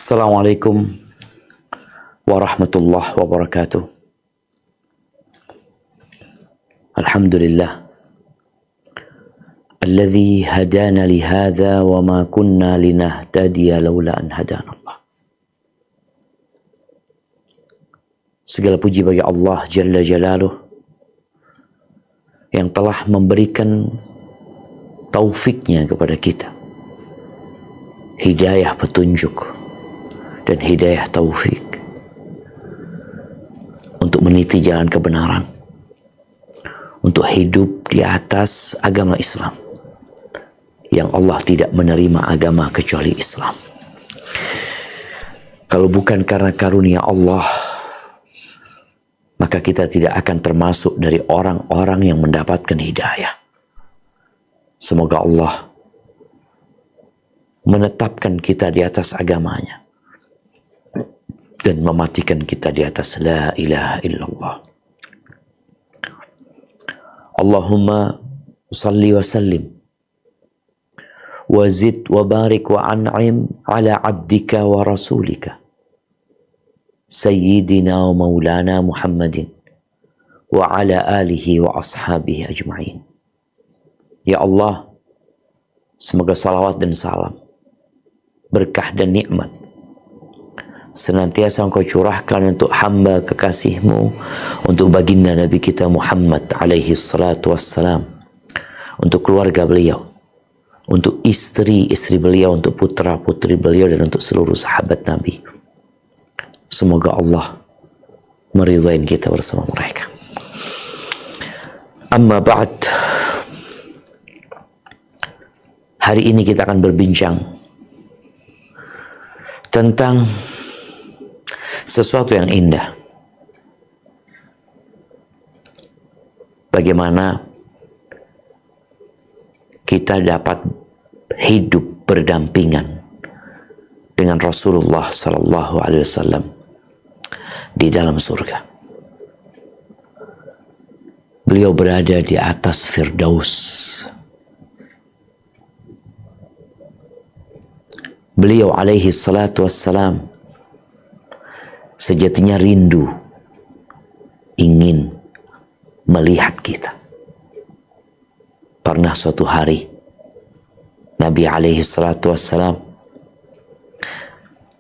Assalamualaikum warahmatullahi wabarakatuh. Alhamdulillah alladzi hadana li hadza wa ma kunna linahtadiya laula an hadana Allah. Segala puji bagi Allah Jalla Jalaluh yang telah memberikan taufiknya kepada kita, hidayah petunjuk dan hidayah taufik untuk meniti jalan kebenaran, untuk hidup di atas agama Islam yang Allah tidak menerima agama kecuali Islam. Kalau bukan karena karunia Allah, maka kita tidak akan termasuk dari orang-orang yang mendapatkan hidayah. Semoga Allah menetapkan kita di atas agamanya dan mematikan kita di atas la ilaha illallah. Allahumma salli wa sallim wa zid wa barik wa an'im ala abdika wa rasulika sayyidina wa maulana Muhammadin wa ala alihi wa ashabihi ajma'in. Ya Allah, semoga salawat dan salam, berkah dan nikmat senantiasa Engkau curahkan untuk hamba kekasih-Mu, untuk baginda Nabi kita Muhammad alaihi salatu wassalam, untuk keluarga beliau, untuk istri-istri beliau, untuk putra-putri beliau, dan untuk seluruh sahabat Nabi. Semoga Allah meridai kita bersama mereka. Amma ba'd. Hari ini kita akan berbincang tentang sesuatu yang indah. Bagaimana kita dapat hidup berdampingan dengan Rasulullah Sallallahu Alaihi Wasallam di dalam surga. Beliau berada di atas Firdaus. Beliau alaihi salatu wassalam sejatinya rindu ingin melihat kita. Pernah suatu hari Nabi alaihi salatu wassalam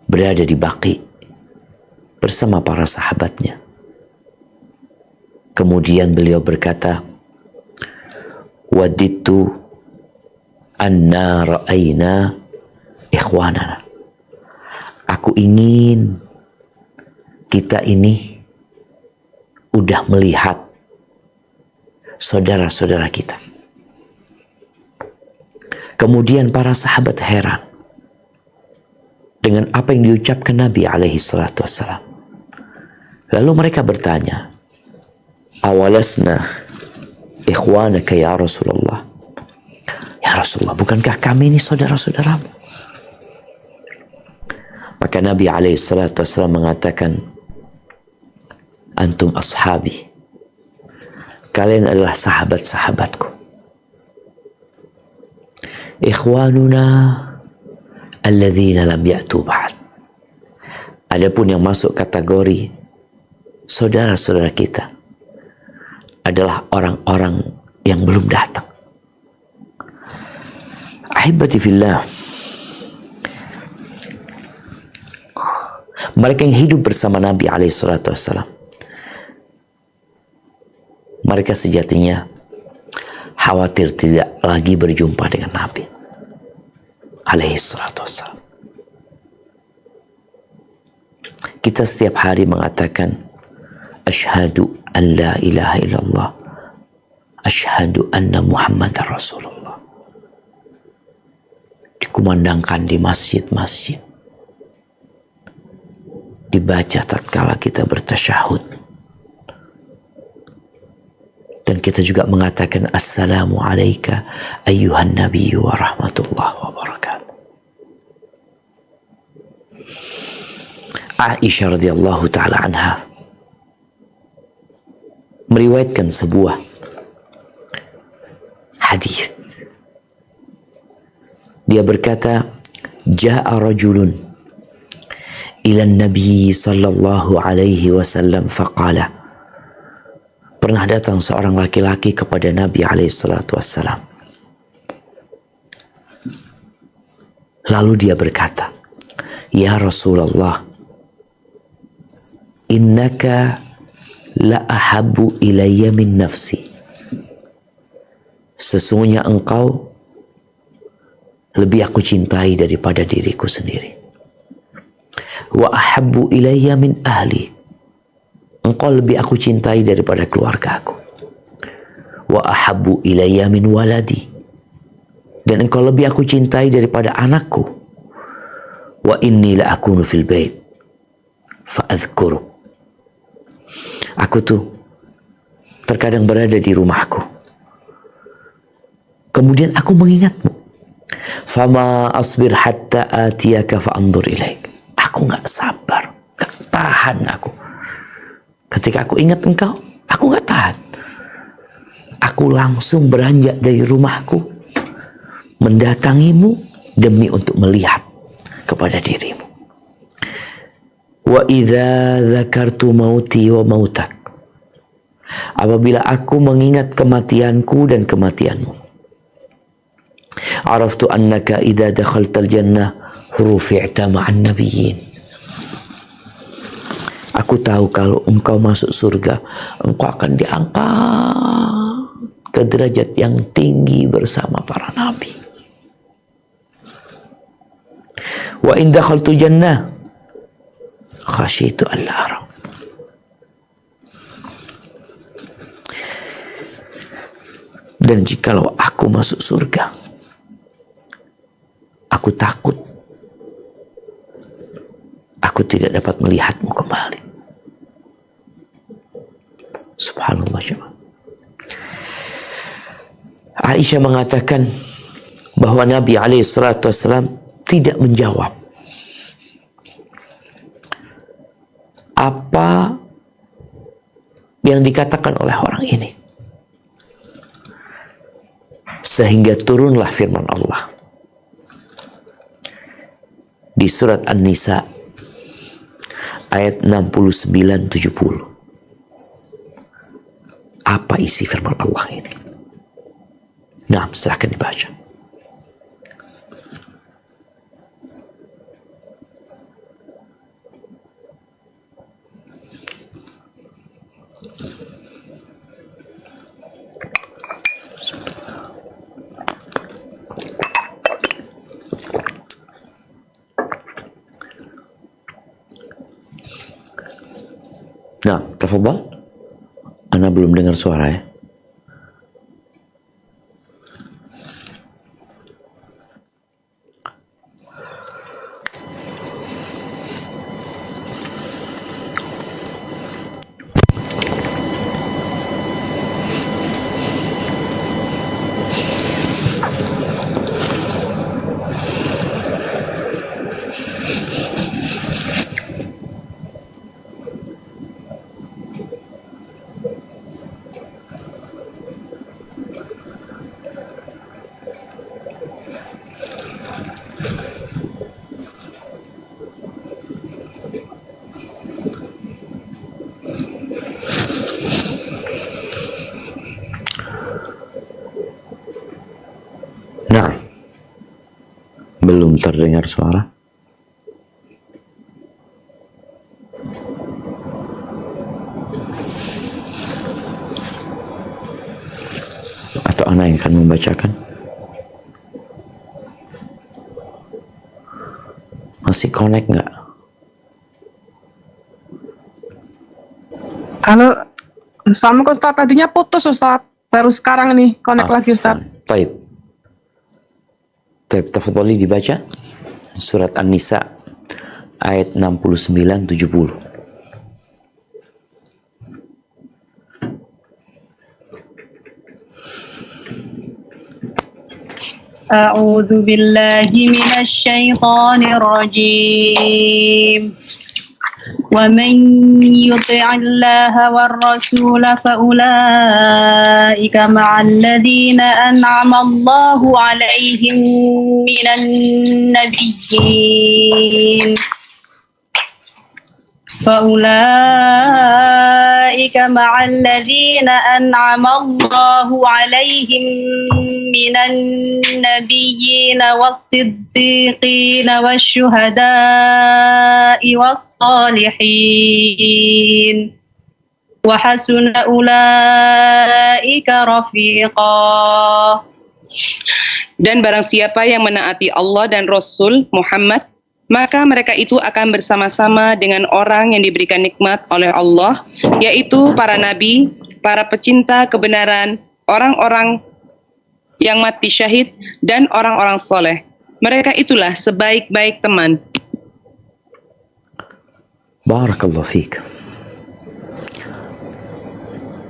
berada di Baqi bersama para sahabatnya. Kemudian beliau berkata, "Wadidtu anna ra'ayna ikhwanana." Aku ingin kita ini udah melihat saudara-saudara kita. Kemudian para sahabat heran dengan apa yang diucapkan Nabi alaihi salatu wassalam. Lalu mereka bertanya, "Awalasna ikhwanaka ya Rasulullah?" Ya Rasulullah, bukankah kami ini saudara-saudaramu? Maka Nabi alaihi salatu wassalam mengatakan, "Antum ashabi." Kalian adalah sahabat-sahabatku. Ikhwanuna alladzina lam ya'tu ba'd. Adapun yang masuk kategori saudara-saudara kita adalah orang-orang yang belum datang. Ahibati fillah, mereka yang hidup bersama Nabi alaihi salatu wassalam, mereka sejatinya khawatir tidak lagi berjumpa dengan Nabi alaihi salatu wassalam. Kita setiap hari mengatakan asyhadu an la ilaha illallah, asyhadu anna Muhammadar Rasulullah. Dikumandangkan di masjid-masjid, dibaca tatkala kita bertasyahud, dan kita juga mengatakan assalamu alayka ayyuhan nabiyyu wa rahmatullahi wa barakatuh. Aisyah radhiyallahu taala anha meriwayatkan sebuah hadis. Dia berkata, "Ja'a rajulun ila Nabi sallallahu alaihi wasallam faqala. Pernah datang seorang laki-laki kepada Nabi alaihi salatu wassalam. Lalu dia berkata, "Ya Rasulullah, innaka la ahabbu ilayya min nafsi." Sesungguhnya engkau lebih aku cintai daripada diriku sendiri. Wa ahabbu ilayya min ahli. Engkau lebih aku cintai daripada keluargaku. Wa ahabbu ilayya min waladi. Dan engkau lebih aku cintai daripada anakku. Wa inni la akunu fil bait fa adhkuruk. Aku tuh terkadang berada di rumahku, kemudian aku mengingatmu. Fama asbir hatta atiyaka fa anzur ilaik. Aku gak sabar, gak tahan aku. Ketika aku ingat engkau, aku gak tahan. Aku langsung beranjak dari rumahku, mendatangimu demi untuk melihat kepada dirimu. Wa idza dzakartu mauti wa mautak. Apabila aku mengingat kematianku dan kematianmu. Araftu annaka idza dakhaltal jannah rufi'ta ma'an nabiyyin. Aku tahu kalau engkau masuk surga, engkau akan diangkat ke derajat yang tinggi bersama para nabi. Wa in dakhaltu jannah khasyitu alla ara. Dan jikalau aku masuk surga, aku takut aku tidak dapat melihatmu kembali. Subhanallah. Aisyah mengatakan bahwa Nabi SAW tidak menjawab apa yang dikatakan oleh orang ini, sehingga turunlah firman Allah di surat An-Nisa ayat 69-70. Apa isi firman Allah ini? Nah, silahkan dibaca. Nah, tafadhal. Ana belum dengar suara ya. Nah, belum terdengar suara. Atau Ana yang akan membacakan? Masih connect nggak? Halo, Assalamualaikum Ustaz. Tadinya putus Ustaz. Baru sekarang nih connect lagi Ustaz. Baik. Tafadhali dibaca surat An-Nisa ayat 69-70. A'udzu billahi minasy syaithanir rajim. ومن يطع الله والرسول فأولئك مع الذين أنعم الله عليهم من النبيين فأولئك مع الذين أنعم الله عليهم من النبيين والصديقين والشهداء والصالحين وحسن أولئك رفيقا. Dan barang siapa yang menaati Allah dan Rasul Muhammad, maka mereka itu akan bersama-sama dengan orang yang diberikan nikmat oleh Allah, yaitu para nabi, para pecinta kebenaran, orang-orang yang mati syahid, dan orang-orang soleh. Mereka itulah sebaik-baik teman. Barakallahu fiik.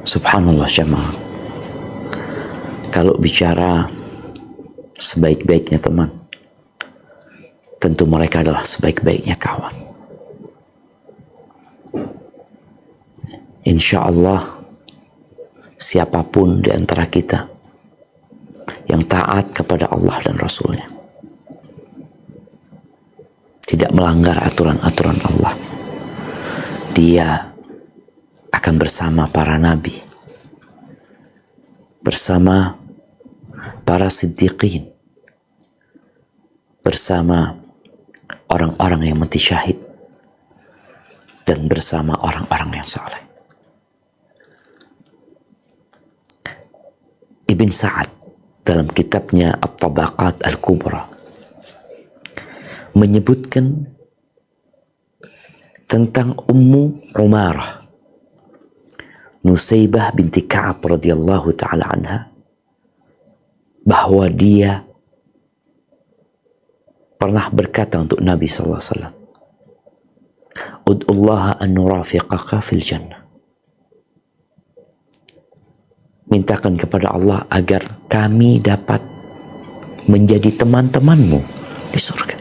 Subhanallah jemaah. Kalau bicara sebaik-baiknya teman, tentu mereka adalah sebaik-baiknya kawan. Insya Allah, siapapun di antara kita yang taat kepada Allah dan Rasulnya, tidak melanggar aturan-aturan Allah, dia akan bersama para nabi, bersama para siddiqin, bersama orang-orang yang mati syahid, dan bersama orang-orang yang saleh. Ibn Sa'ad dalam kitabnya At-Tabaqat Al-Kubra menyebutkan tentang Ummu Umarah Nusaybah binti Ka'ab radhiyallahu ta'ala anha, bahwa dia pernah berkata untuk Nabi sallallahu alaihi wasallam, "Ud'ullaha an nurafiqaka fil jannah." Mintakan kepada Allah agar kami dapat menjadi teman-temanmu di surga.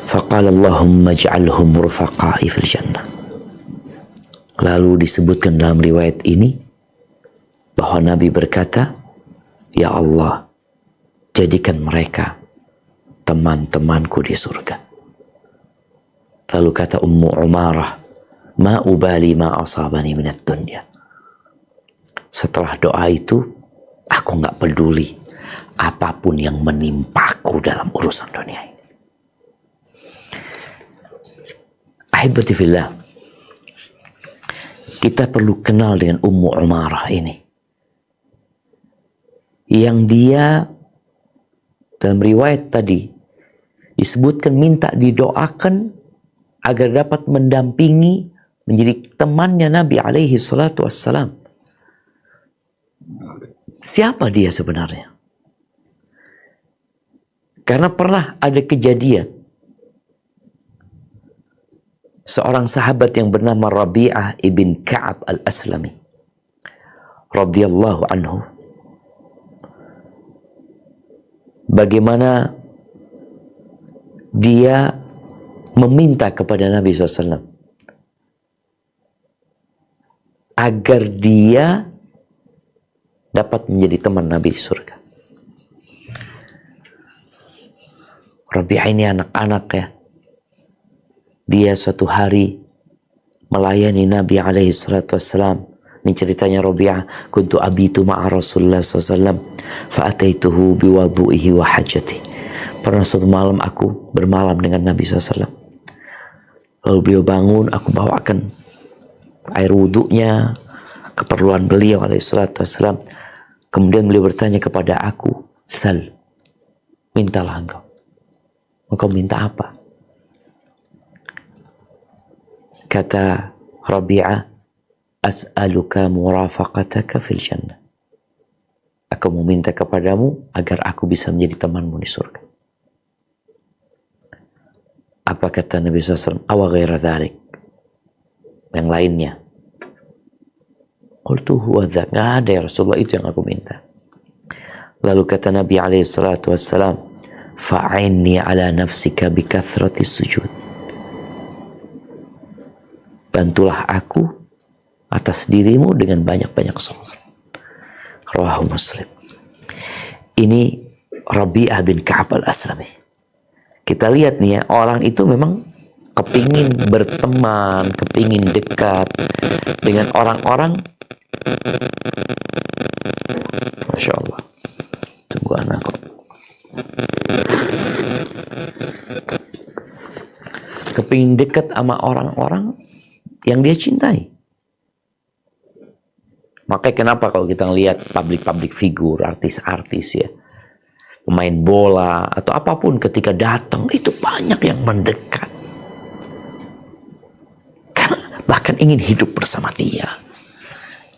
Faqala Allahumma ij'alhum rufaqa'i fil jannah. Lalu disebutkan dalam riwayat ini bahwa Nabi berkata, "Ya Allah, jadikan mereka teman-temanku di surga." Lalu kata Ummu Umarah, "Ma ubali ma asabani minat dunya." Setelah doa itu, aku nggak peduli apapun yang menimpaku dalam urusan dunia ini. Ahibati fillah, kita perlu kenal dengan Ummu Umarah ini, yang dia dalam riwayat tadi disebutkan minta didoakan agar dapat mendampingi, menjadi temannya Nabi alaihi salatu wassalam. Siapa dia sebenarnya? Karena pernah ada kejadian seorang sahabat yang bernama Rabi'ah ibn Ka'ab al-Aslami radhiyallahu anhu, bagaimana dia meminta kepada Nabi SAW agar dia dapat menjadi teman Nabi di surga. Rabi'ah ini anak-anak ya. Dia suatu hari melayani Nabi alaihi salatu wassalam. Ini ceritanya Rabi'ah. Kuntu abitu ma'a Rasulullah SAW fa'ataituhu biwadu'ihi wa hajati. Pernah suatu malam aku bermalam dengan Nabi SAW. Lalu beliau bangun, aku bawakan air wudhunya, keperluan beliau alaihi salatu wassalam. Kemudian beliau bertanya kepada aku, "Sal, mintalah engkau." Engkau minta apa? Kata Rabi'ah, "As'aluka murafaqataka fil jannah." Aku meminta kepadamu agar aku bisa menjadi temanmu di surga. Apa kata Nabi SAW? Awa ghaira dhalik. Yang lainnya. Qultu huwa dhak. Nggak ada ya Rasulullah, itu yang aku minta. Lalu kata Nabi SAW, fa'inni ala nafsika bikathrati sujud. Bantulah aku atas dirimu dengan banyak-banyak salat. Rawahu Muslim. Ini Rabi'ah bin Ka'ab al-Aslami. Kita lihat nih ya, orang itu memang kepingin berteman, kepingin dekat dengan orang-orang, Masya Allah. Tunggu anak kok. Kepingin dekat sama orang-orang yang dia cintai. Makanya kenapa kalau kita ngelihat public figur, artis-artis ya, pemain bola atau apapun, ketika datang itu banyak yang mendekat. Karena bahkan ingin hidup bersama dia.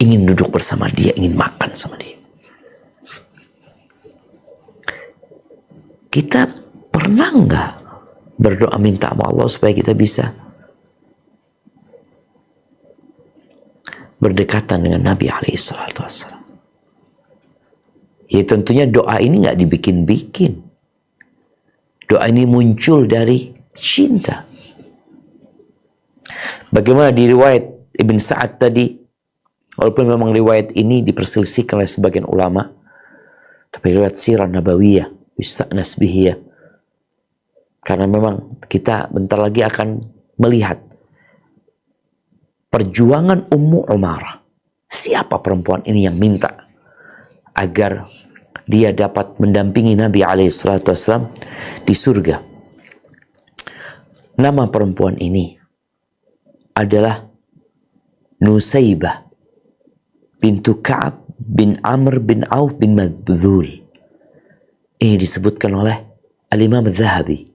Ingin duduk bersama dia, ingin makan sama dia. Kita pernah nggak berdoa minta sama Allah supaya kita bisa berdekatan dengan Nabi SAW? Ya tentunya doa ini nggak dibikin-bikin. Doa ini muncul dari cinta. Bagaimana di riwayat Ibn Sa'ad tadi, walaupun memang riwayat ini diperselisihkan oleh sebagian ulama, tapi riwayat sirah nabawiyah, yusta'nas bihiyah. Karena memang kita bentar lagi akan melihat perjuangan Ummu Umarah. Siapa perempuan ini yang minta agar dia dapat mendampingi Nabi SAW di surga? Nama perempuan ini adalah Nusaybah bintu Ka'ab bin Amr bin Auf bin Mabdhul. Ini disebutkan oleh Al-Imam Al-Zahabi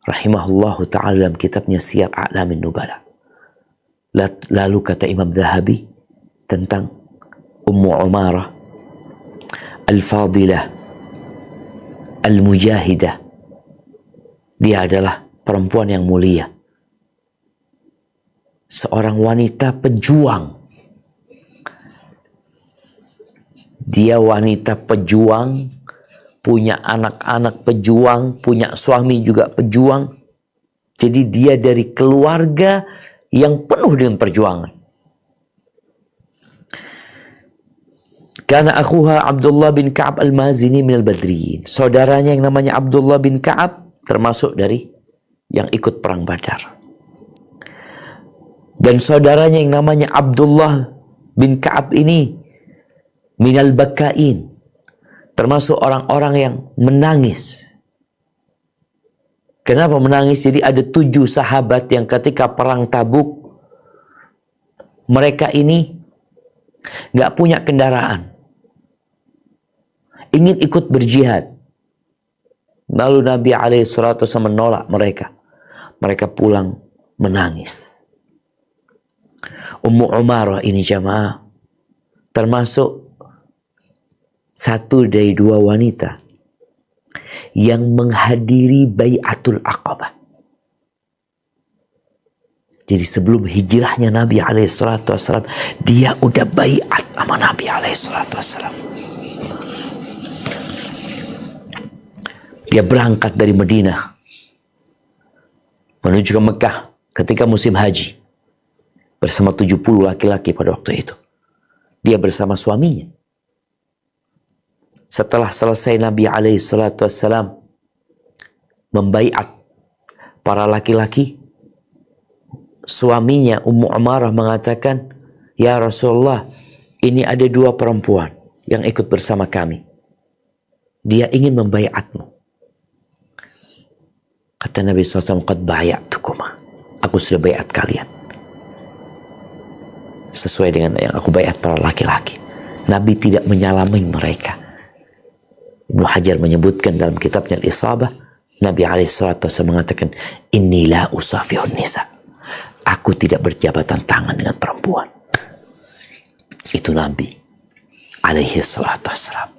rahimahullahu ta'ala dalam kitabnya Siyar A'lamin Nubala. Lalu kata Imam Zahabi tentang Ummu Umarah Al-Fadilah Al-Mujahidah, dia adalah perempuan yang mulia, seorang wanita pejuang. Dia wanita pejuang, punya anak-anak pejuang, punya suami juga pejuang. Jadi dia dari keluarga yang penuh dengan perjuangan. Karena akhuha Abdullah bin Ka'ab al-Mazini minal Badriyin. Saudaranya yang namanya Abdullah bin Ka'ab termasuk dari yang ikut perang Badar. Dan saudaranya yang namanya Abdullah bin Ka'ab ini minal Bakain, termasuk orang-orang yang menangis. Kenapa menangis? Jadi ada 7 sahabat yang ketika perang Tabuk, mereka ini nggak punya kendaraan, ingin ikut berjihad. Lalu Nabi SAW menolak mereka. Mereka pulang menangis. Ummu Umarah ini jamaah termasuk satu dari 2 wanita yang menghadiri Bai'atul Aqabah. Jadi sebelum hijrahnya Nabi SAW, dia udah bai'at sama Nabi SAW. Dia berangkat dari Madinah menuju ke Mekah ketika musim haji bersama 70 laki-laki pada waktu itu. Dia bersama suaminya. Setelah selesai Nabi SAW membaiat para laki-laki, suaminya Ummu Umarah mengatakan, "Ya Rasulullah, ini ada 2 perempuan yang ikut bersama kami. Dia ingin membaiatmu." Kata Nabi SAW, "Qad bay'atukuma." Aku sudah baiat kalian. Sesuai dengan yang aku baiat para laki-laki. Nabi tidak menyalami mereka. Ibnu Hajar menyebutkan dalam kitabnya Al-Isabah, Nabi SAW mengatakan, "Inni la usafihun nisa." Aku tidak berjabatan tangan dengan perempuan. Itu Nabi SAW.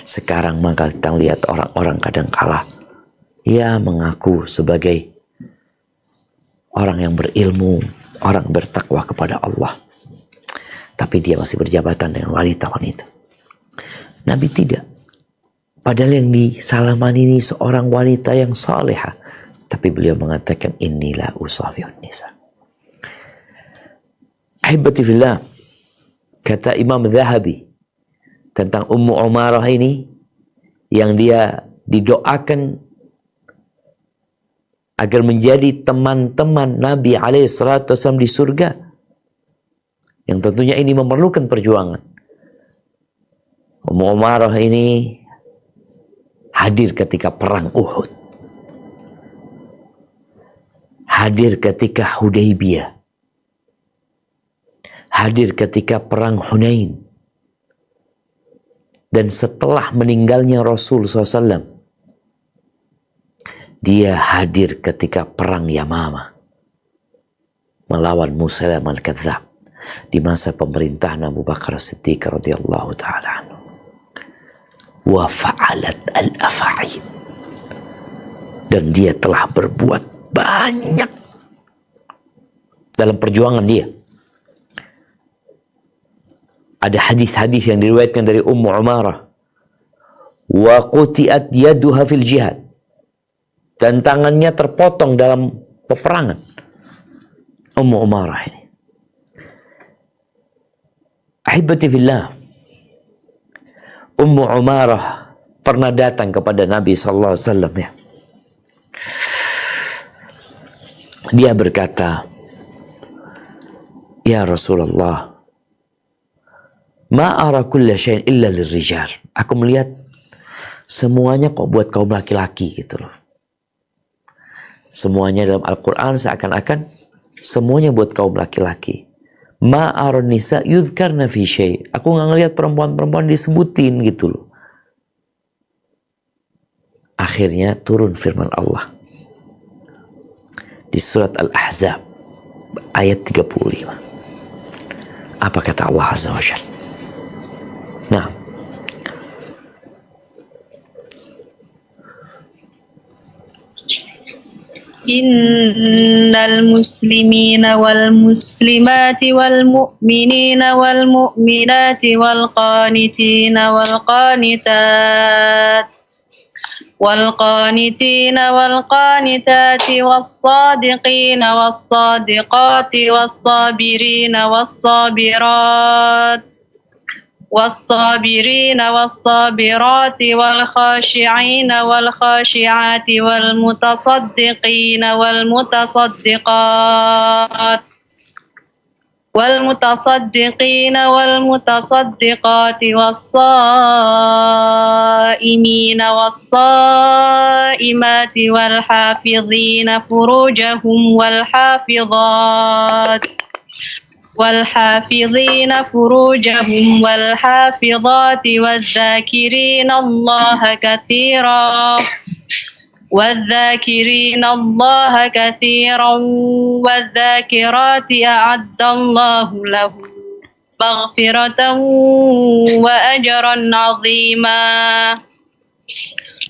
Sekarang maka kita lihat orang-orang kadang kala ya mengaku sebagai orang yang berilmu, orang bertakwa kepada Allah, tapi dia masih berjabatan dengan wanita-wanita. Nabi tidak. Padahal yang disalaman ini seorang wanita yang salehah, tapi beliau mengatakan, "Inilah usafihun nisa." Ahibati fillah, kata Imam Zahabi tentang Ummu Umarah ini, yang dia didoakan agar menjadi teman-teman Nabi SAW di surga. Yang tentunya ini memerlukan perjuangan. Ummu Umarah ini hadir ketika perang Uhud. Hadir ketika Hudaybiyah. Hadir ketika perang Hunain. Dan setelah meninggalnya Rasul SAW, dia hadir ketika perang Yamamah melawan Musailamah al-Kadzdzab di masa pemerintahan Abu Bakar Siddiq radhiyallahu taala anhu. Wa fa'alat al-afa'il, dan dia telah berbuat banyak dalam perjuangan dia. Ada hadis-hadis yang diriwayatkan dari Ummu Umarah, wa quti'at yaduha fil jihad, dan tangannya terpotong dalam peperangan. Ummu Umarah ini. Ahibati fillah, Ummu Umarah pernah datang kepada Nabi sallallahu alaihi wasallam ya. Dia berkata, "Ya Rasulullah, ma ara kulla syai'in illa lirrijal." Aku melihat semuanya kok buat kaum laki-laki gitu loh. Semuanya dalam Al-Quran seakan-akan semuanya buat kaum laki-laki. Ma ara nisa yudhkarna fi syai'. Aku nggak ngelihat perempuan-perempuan disebutin gitu loh. Akhirnya turun firman Allah di surat Al-Ahzab ayat 35. Apa kata Allah Azza wa Jalla? Nah, innal muslimina wal muslimati wal mu'minina wal mu'minati wal qanitina wal qanitat والقانتين والقانتات والصادقين والصادقات والصابرين والصابرات والصابرين والصابرات والخاشعين والخاشعات والمتصدقين والمتصدقات والمتصدقين والمتصدقات والصائمين والصائمات والحافظين فروجهم والحافظين فروجهم والحافظات والذاكرين الله كثيرا والذاكرات أعد الله لهم مغفرة وأجرا عظيما.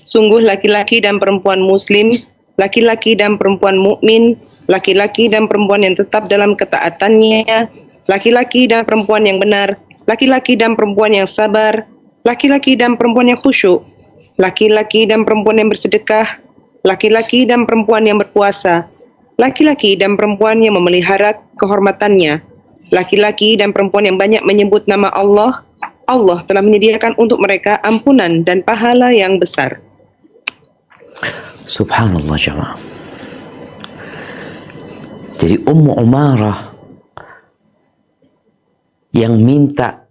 Sungguh laki-laki dan perempuan muslim, laki-laki dan perempuan mukmin, laki-laki dan perempuan yang tetap dalam ketaatannya, laki-laki dan perempuan yang benar, laki-laki dan perempuan yang sabar, laki-laki dan perempuan yang khusyuk, laki-laki dan perempuan yang bersedekah, laki-laki dan perempuan yang berpuasa, laki-laki dan perempuan yang memelihara kehormatannya, laki-laki dan perempuan yang banyak menyebut nama Allah, Allah telah menyediakan untuk mereka ampunan dan pahala yang besar. Subhanallah jemaah. Jadi Ummu Umarah yang minta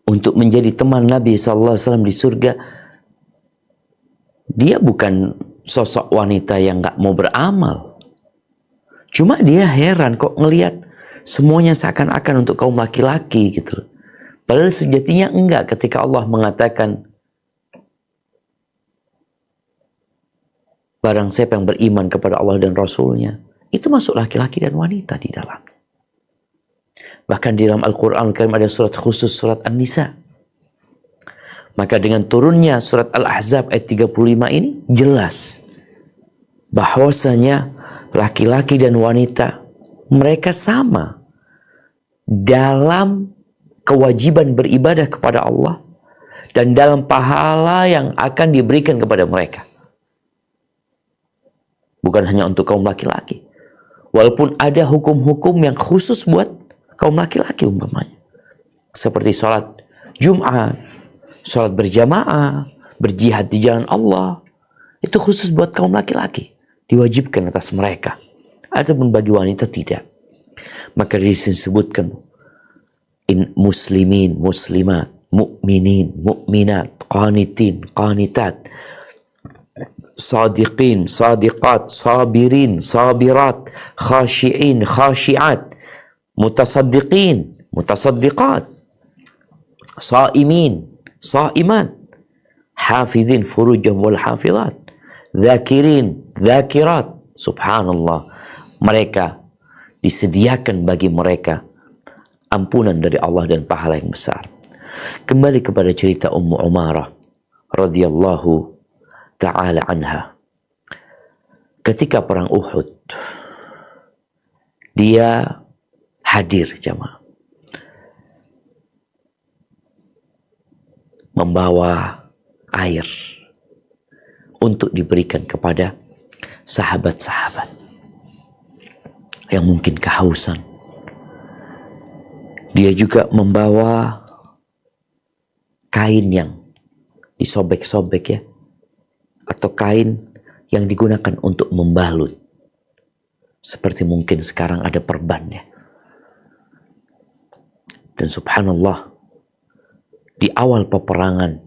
untuk menjadi teman Nabi SAW di surga, dia bukan sosok wanita yang gak mau beramal. Cuma dia heran kok ngelihat semuanya seakan-akan untuk kaum laki-laki gitu. Padahal sejatinya enggak, ketika Allah mengatakan barang siapa yang beriman kepada Allah dan Rasulnya, itu masuk laki-laki dan wanita di dalam. Bahkan di dalam Al-Quran Al-Karim ada surat khusus, surat An-Nisa. Maka dengan turunnya surat Al-Ahzab ayat 35 ini jelas bahwasanya laki-laki dan wanita mereka sama dalam kewajiban beribadah kepada Allah dan dalam pahala yang akan diberikan kepada mereka. Bukan hanya untuk kaum laki-laki. Walaupun ada hukum-hukum yang khusus buat kaum laki-laki umpamanya. Seperti sholat Jum'at, sholat berjamaah, berjihad di jalan Allah. Itu khusus buat kaum laki-laki. diwajibkan atas mereka, ataupun bagi wanita tidak. Maka disebutkan muslimin, muslimat, mu'minin, mu'minat, qanitin, qanitat, sadiqin, sadiqat, sabirin, sabirat, khashi'in, khashi'at, mutasaddiqin, mutasaddiqat, saimin, saimat, hafidhin furujahum wal hafidhat, dzakirin, dzakirat. Subhanallah, mereka disediakan bagi mereka ampunan dari Allah dan pahala yang besar. Kembali kepada cerita Ummu Umarah radhiyallahu ta'ala anha. Ketika perang Uhud, dia hadir jemaah, membawa air untuk diberikan kepada sahabat-sahabat yang mungkin kehausan. Dia juga membawa kain yang disobek-sobek ya, atau kain yang digunakan untuk membalut, seperti mungkin sekarang ada perban ya. Dan subhanallah, di awal peperangan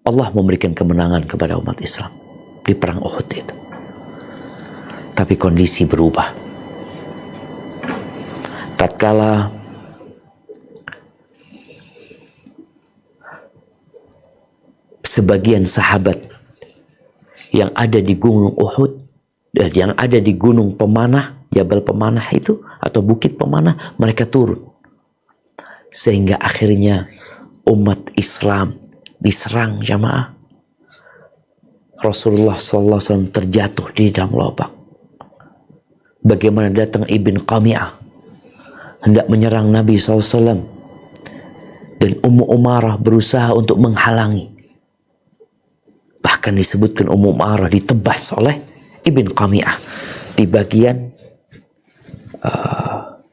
Allah memberikan kemenangan kepada umat Islam di perang Uhud itu. Tapi kondisi berubah. Tatkala sebagian sahabat yang ada di gunung Uhud, yang ada di gunung pemanah, Jabal Pemanah itu, atau Bukit Pemanah, mereka turun. Sehingga akhirnya umat Islam diserang jamaah. Rasulullah SAW terjatuh di dalam lubang. Bagaimana datang Ibn Qami'ah hendak menyerang Nabi SAW, dan Ummu Umarah berusaha untuk menghalangi. Bahkan disebutkan Ummu Umarah ditebas oleh Ibn Qami'ah di bagian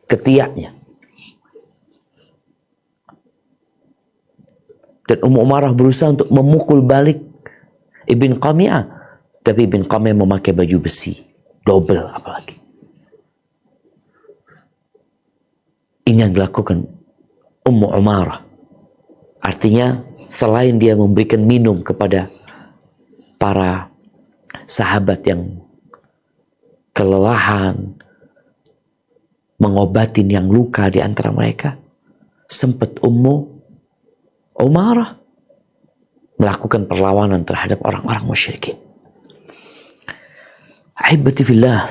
ketiaknya. Dan Ummu Umarah berusaha untuk memukul balik Ibn Qami'ah, tapi Ibn Qami'ah memakai baju besi, double apalagi. Ini yang dilakukan Ummu Umarah. Artinya selain dia memberikan minum kepada para sahabat yang kelelahan, mengobatin yang luka di antara mereka, sempat Ummu Umarah melakukan perlawanan terhadap orang-orang musyrikin. Ahibati fillah,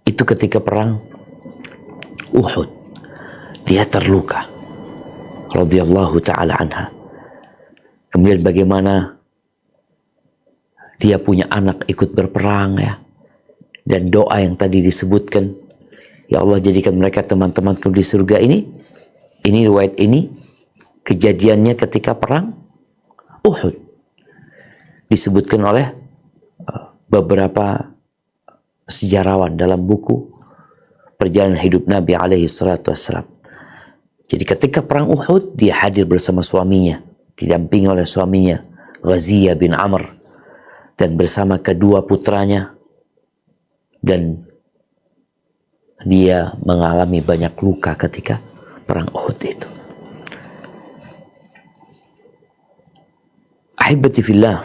itu ketika perang Uhud, dia terluka radhiyallahu ta'ala anha. Kemudian bagaimana dia punya anak ikut berperang ya, dan doa yang tadi disebutkan, ya Allah jadikan mereka teman-temanku di surga ini riwayat ini kejadiannya ketika perang Uhud, disebutkan oleh beberapa sejarawan dalam buku perjalanan hidup Nabi alaihi salatu wassalam. Jadi ketika perang Uhud, dia hadir bersama suaminya, didampingi oleh suaminya Ghaziyah bin Amr, dan bersama kedua putranya, dan dia mengalami banyak luka ketika perang Uhud itu. Ahibati fillah,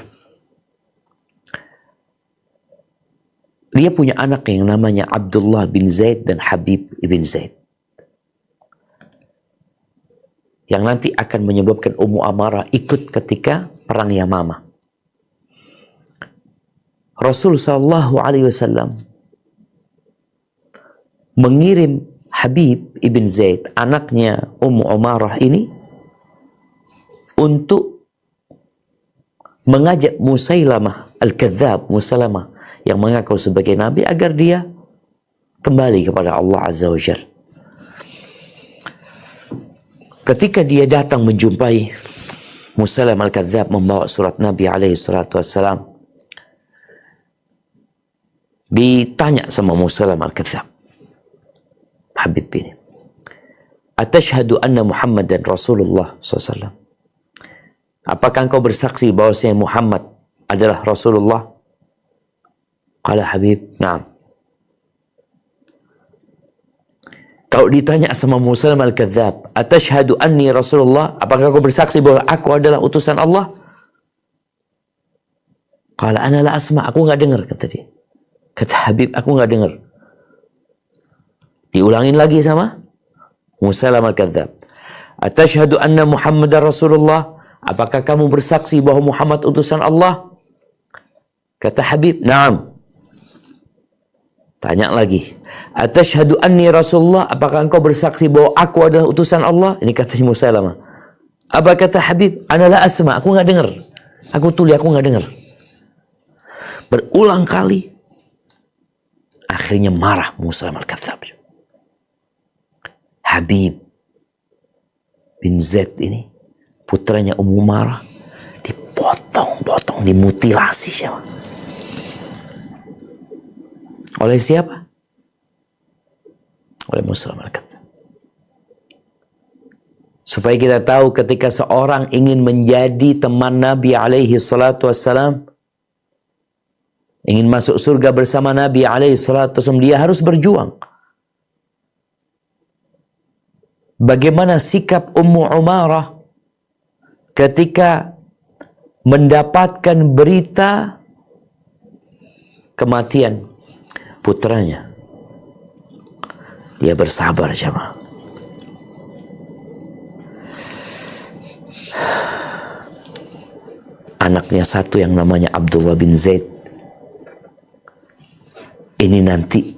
dia punya anak yang namanya Abdullah bin Zaid dan Habib ibn Zaid, yang nanti akan menyebabkan Ummu Amarah ikut ketika perang Yamamah. Rasul sallallahu alaihi wasallam mengirim Habib ibn Zaid, anaknya Ummu Amarah ini, untuk mengajak Musailamah al-Kadzab, Musailamah yang mengaku sebagai nabi, agar dia kembali kepada Allah Azza wa Jalla. Ketika dia datang menjumpai Musailamah al-Kadzab membawa surat Nabi alaihi salatu wassalam, ditanya sama Musailamah al-Kadzab, Habib ini, atashhadu anna Muhammadan Rasulullah SAW? apakah engkau bersaksi bahwasanya Muhammad adalah Rasulullah? Qala Habib, na'am. Kalau ditanya sama Musailamah al-Kadzdzab, atashhadu anni Rasulullah, apakah kau bersaksi bahwa aku adalah utusan Allah? Qala ana la asma, aku enggak dengar, kata dia. Kata Habib, aku enggak dengar. Diulangin lagi sama Musailamah al-Kadzdzab. Atashhadu anna Muhammadar Rasulullah, apakah kamu bersaksi bahwa Muhammad utusan Allah? Kata Habib, na'am. Tanya lagi, atashhadu anni Rasulullah, apakah engkau bersaksi bahwa aku adalah utusan Allah? Ini kata Musailamah. Apa kata Habib? Ana la asma, aku enggak dengar. Aku tuli, aku enggak dengar. Berulang kali. Akhirnya marah Musailamah al-Kadzdzab. Habib bin Zaid ini, putranya Ummu Umarah, dipotong-potong, dimutilasi siapa? Oleh siapa? Oleh Musailamah al-Kadzdzab. Supaya kita tahu ketika seorang ingin menjadi teman Nabi alaihi salatu wassalam, ingin masuk surga bersama Nabi alaihi salatu wassalam, dia harus berjuang. Bagaimana sikap Ummu Umarah ketika mendapatkan berita kematian putranya? Dia bersabar, jemaah. Anaknya satu yang namanya Abdullah bin Zaid ini nanti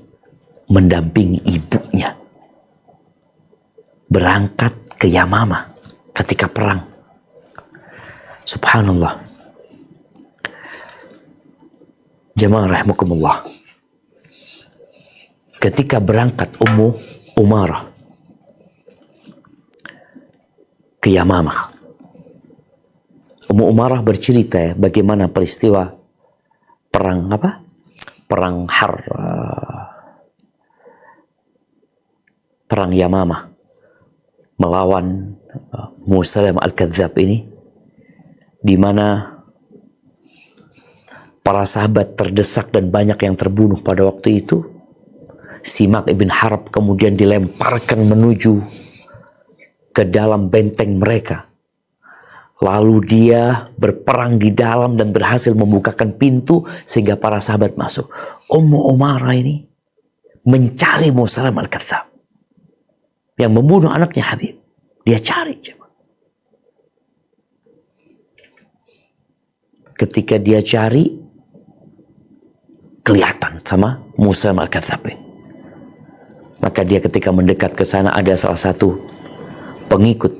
mendampingi ibunya berangkat ke Yamamah ketika perang. Subhanallah. Jemaah rahimakumullah. Ketika berangkat Ummu Umarah ke Yamamah, Ummu Umarah bercerita ya, bagaimana peristiwa perang apa? Perang Yamamah melawan Musailamah al-Kadzdzab ini, di mana para sahabat terdesak dan banyak yang terbunuh pada waktu itu. Simak ibn Harb kemudian dilemparkan menuju ke dalam benteng mereka. Lalu dia berperang di dalam dan berhasil membukakan pintu sehingga para sahabat masuk. Ummu Umarah ini mencari Musailamah al-Kadzdzab yang membunuh anaknya Habib. Dia cari. Ketika dia cari, kelihatan sama Musailamah al-Kadzdzab ini. Maka dia ketika mendekat ke sana, ada salah satu pengikut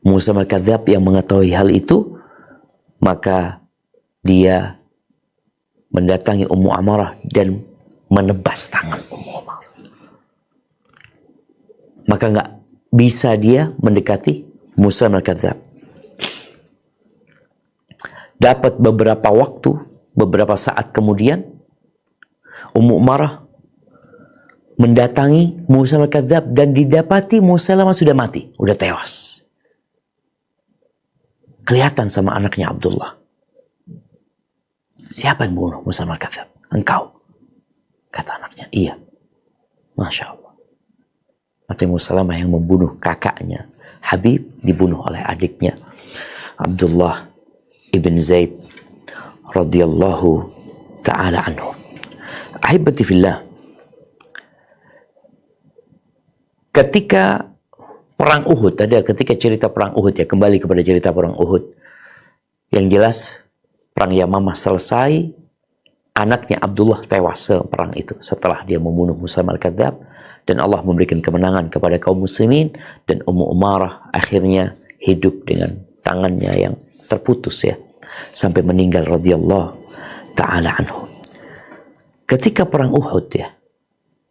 Musailamah al-Kadzdzab yang mengetahui hal itu, maka dia mendatangi Ummu Umarah dan menebas tangan Ummu Umarah. Maka nggak bisa dia mendekati Musailamah al-Kadzdzab. Dapat beberapa waktu, beberapa saat kemudian, Ummu Umarah mendatangi Musailamah al-Kadzdzab dan didapati Musailamah sudah mati, sudah tewas. Kelihatan sama anaknya Abdullah. Siapa yang bunuh Musailamah al-Kadzdzab? Engkau. Kata anaknya, iya. Masya Allah. Mati Musailamah yang membunuh kakaknya. Habib dibunuh oleh adiknya Abdullah ibn Zaid radhiyallahu ta'ala anhu. Ahibati fillah. Ketika perang Uhud, ketika cerita perang Uhud ya, kembali kepada cerita perang Uhud. Yang jelas, perang Yamamah selesai, anaknya Abdullah tewas perang itu setelah dia membunuh Musailamah al-Kadzdzab, dan Allah memberikan kemenangan kepada kaum muslimin, dan Ummu Umarah akhirnya hidup dengan tangannya yang terputus ya, sampai meninggal radhiyallahu ta'ala anhu. Ketika perang Uhud ya,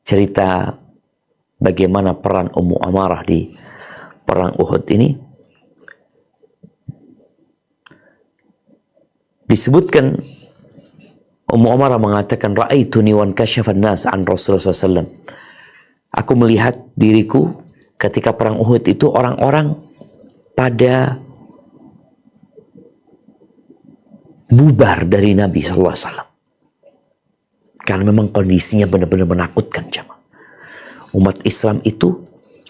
cerita bagaimana peran Ummu Umarah di perang Uhud ini disebutkan. Ummu Umarah mengatakan, ra'aituni wan kasyafan nas an Rasulullah SAW. Aku melihat diriku ketika perang Uhud itu orang-orang pada bubar dari Nabi SAW. Karena memang kondisinya benar-benar menakutkan jemaah. Umat Islam itu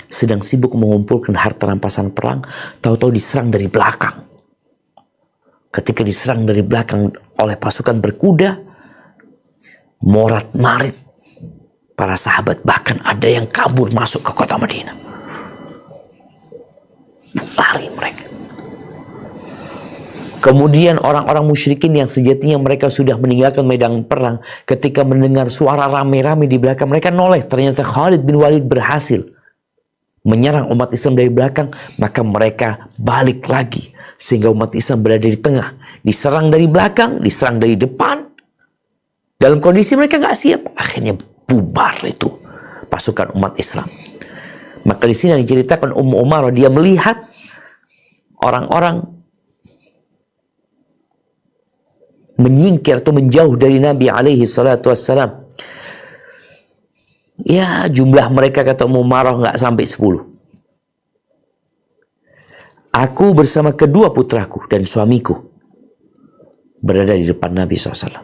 sedang sibuk mengumpulkan harta rampasan perang, tahu-tahu diserang dari belakang. Ketika diserang dari belakang oleh pasukan berkuda, morat-marit para sahabat, bahkan ada yang kabur masuk ke kota Madinah. Lari mereka. Kemudian orang-orang musyrikin yang sejatinya mereka sudah meninggalkan medan perang, ketika mendengar suara rame-rame di belakang mereka noleh. Ternyata Khalid bin Walid berhasil menyerang umat Islam dari belakang, maka mereka balik lagi sehingga umat Islam berada di tengah, diserang dari belakang, diserang dari depan. Dalam kondisi mereka nggak siap, akhirnya bubar itu pasukan umat Islam. Maka di sini diceritakan Ummu Umarah, dia melihat orang-orang menyingkir atau menjauh dari Nabi alaihi salatu wassalam. Ya, jumlah mereka kata Ummu Umarah nggak sampai 10. Aku bersama kedua putraku dan suamiku berada di depan Nabi SAW.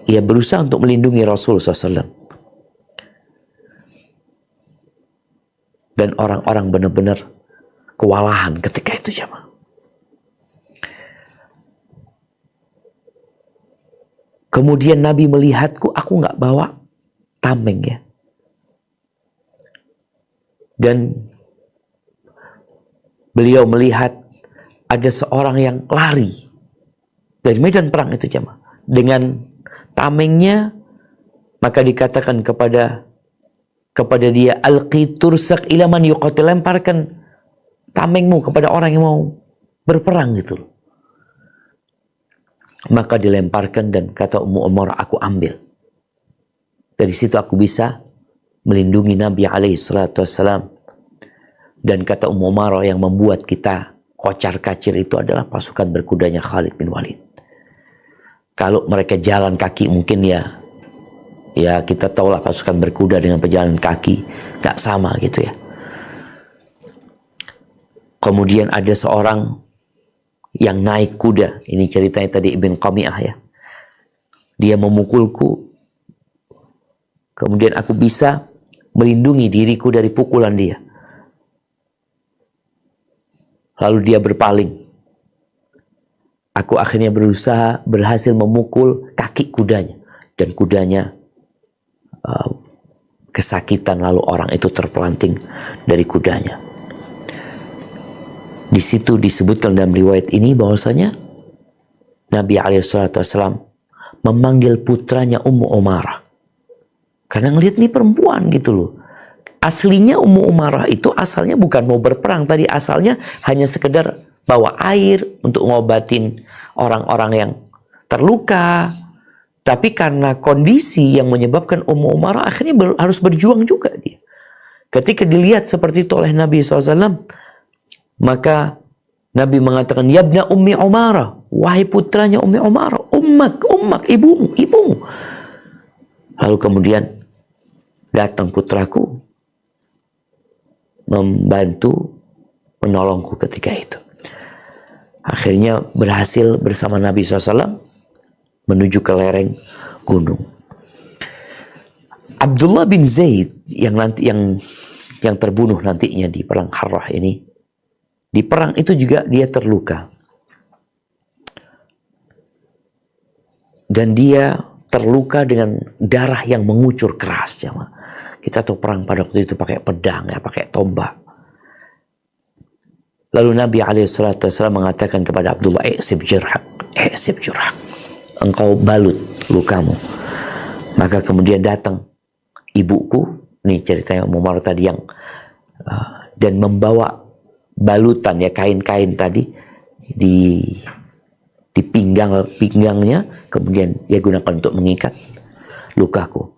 Ia berusaha untuk melindungi Rasul SAW. Dan orang-orang benar-benar kewalahan ketika itu jemaah. Kemudian Nabi melihatku, aku nggak bawa tameng ya. Dan beliau melihat ada seorang yang lari dari medan perang itu jemaah dengan tamengnya, maka dikatakan kepada dia, alqi tursak ila man yuqatil, lemparkan tamengmu kepada orang yang mau berperang gitu loh. Maka dilemparkan dan kata Ummu Umarah, aku ambil. Dari situ aku bisa melindungi Nabi alaihi salatu wassalam. Dan kata Ummu Umarah, yang membuat kita kocar-kacir itu adalah pasukan berkudanya Khalid bin Walid. Kalau mereka jalan kaki mungkin ya kita tahulah pasukan berkuda dengan pejalan kaki gak sama gitu ya. Kemudian ada seorang yang naik kuda, ini ceritanya tadi Ibn Qami'ah ya. Dia memukulku, kemudian aku bisa melindungi diriku dari pukulan dia. Lalu dia berpaling. Aku akhirnya berhasil memukul kaki kudanya. Dan kudanya kesakitan, lalu orang itu terpelanting dari kudanya. Di situ disebutkan dalam riwayat ini bahwasanya Nabi SAW memanggil putranya Ummu Umarah. Karena ngelihat nih perempuan gitu loh. Aslinya Ummu Umarah itu asalnya bukan mau berperang. Tadi asalnya hanya sekedar bawa air untuk ngobatin orang-orang yang terluka. Tapi karena kondisi yang menyebabkan Ummu Umarah akhirnya harus berjuang juga dia. Ketika dilihat seperti itu oleh Nabi SAW, maka Nabi mengatakan, yabna Ummi Umarah, wahai putranya Ummi Umarah, ummak, ibumu. Lalu kemudian datang putraku membantu menolongku ketika itu. Akhirnya berhasil bersama Nabi SAW menuju ke lereng gunung. Abdullah bin Zaid yang terbunuh nantinya di perang Harrah ini, di perang itu juga dia terluka. Dan dia terluka dengan darah yang mengucur keras. Kita tahu perang pada waktu itu pakai pedang, ya, pakai tombak. Lalu Nabi SAW mengatakan kepada Abdullah, ihsib jurhak, engkau balut lukamu. Maka kemudian datang ibuku, nih ceritanya Ummu Umarah tadi yang dan membawa balutan ya, kain-kain tadi di pinggangnya, kemudian dia gunakan untuk mengikat lukaku.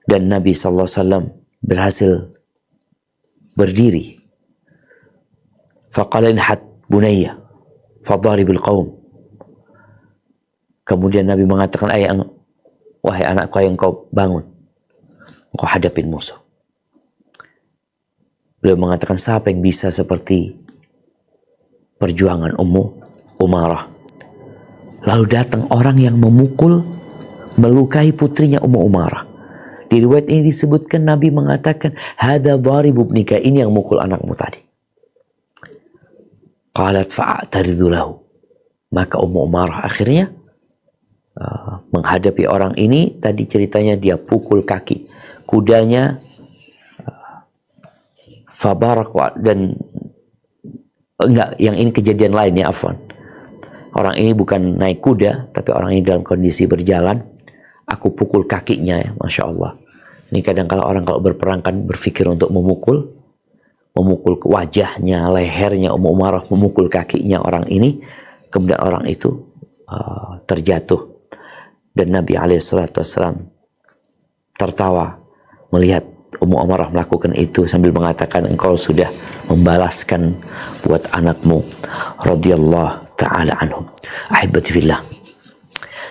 Dan Nabi SAW berhasil berdiri. Faqala inhat bunayya fadharibil qaum. Kemudian Nabi mengatakan, wahai anakku, ayo engkau bangun, engkau hadapin musuh. Beliau mengatakan, siapa yang bisa seperti perjuangan Ummu Umarah. Lalu datang orang yang melukai putrinya Ummu Umarah. Di riwayat ini disebutkan Nabi mengatakan, "Hadza dharibu ibnika, ini yang mukul anakmu tadi." Qalat fa'taridu lahu. Maka Ummu Umarah akhirnya menghadapi orang ini. Tadi ceritanya dia pukul kaki kudanya, fabarak, dan enggak, yang ini kejadian lain ya, afwan. Orang ini bukan naik kuda, tapi orang ini dalam kondisi berjalan. Aku pukul kakinya ya, Masya Allah. Ini kadang kalau orang kalau berperang kan berpikir untuk memukul ke wajahnya, lehernya Ummu Umarah, memukul kakinya orang ini. Kemudian orang itu terjatuh. Dan Nabi SAW tertawa melihat Ummu Umarah melakukan itu sambil mengatakan, engkau sudah membalaskan buat anakmu radhiyallahu ta'ala anhum. Ahibati fillah,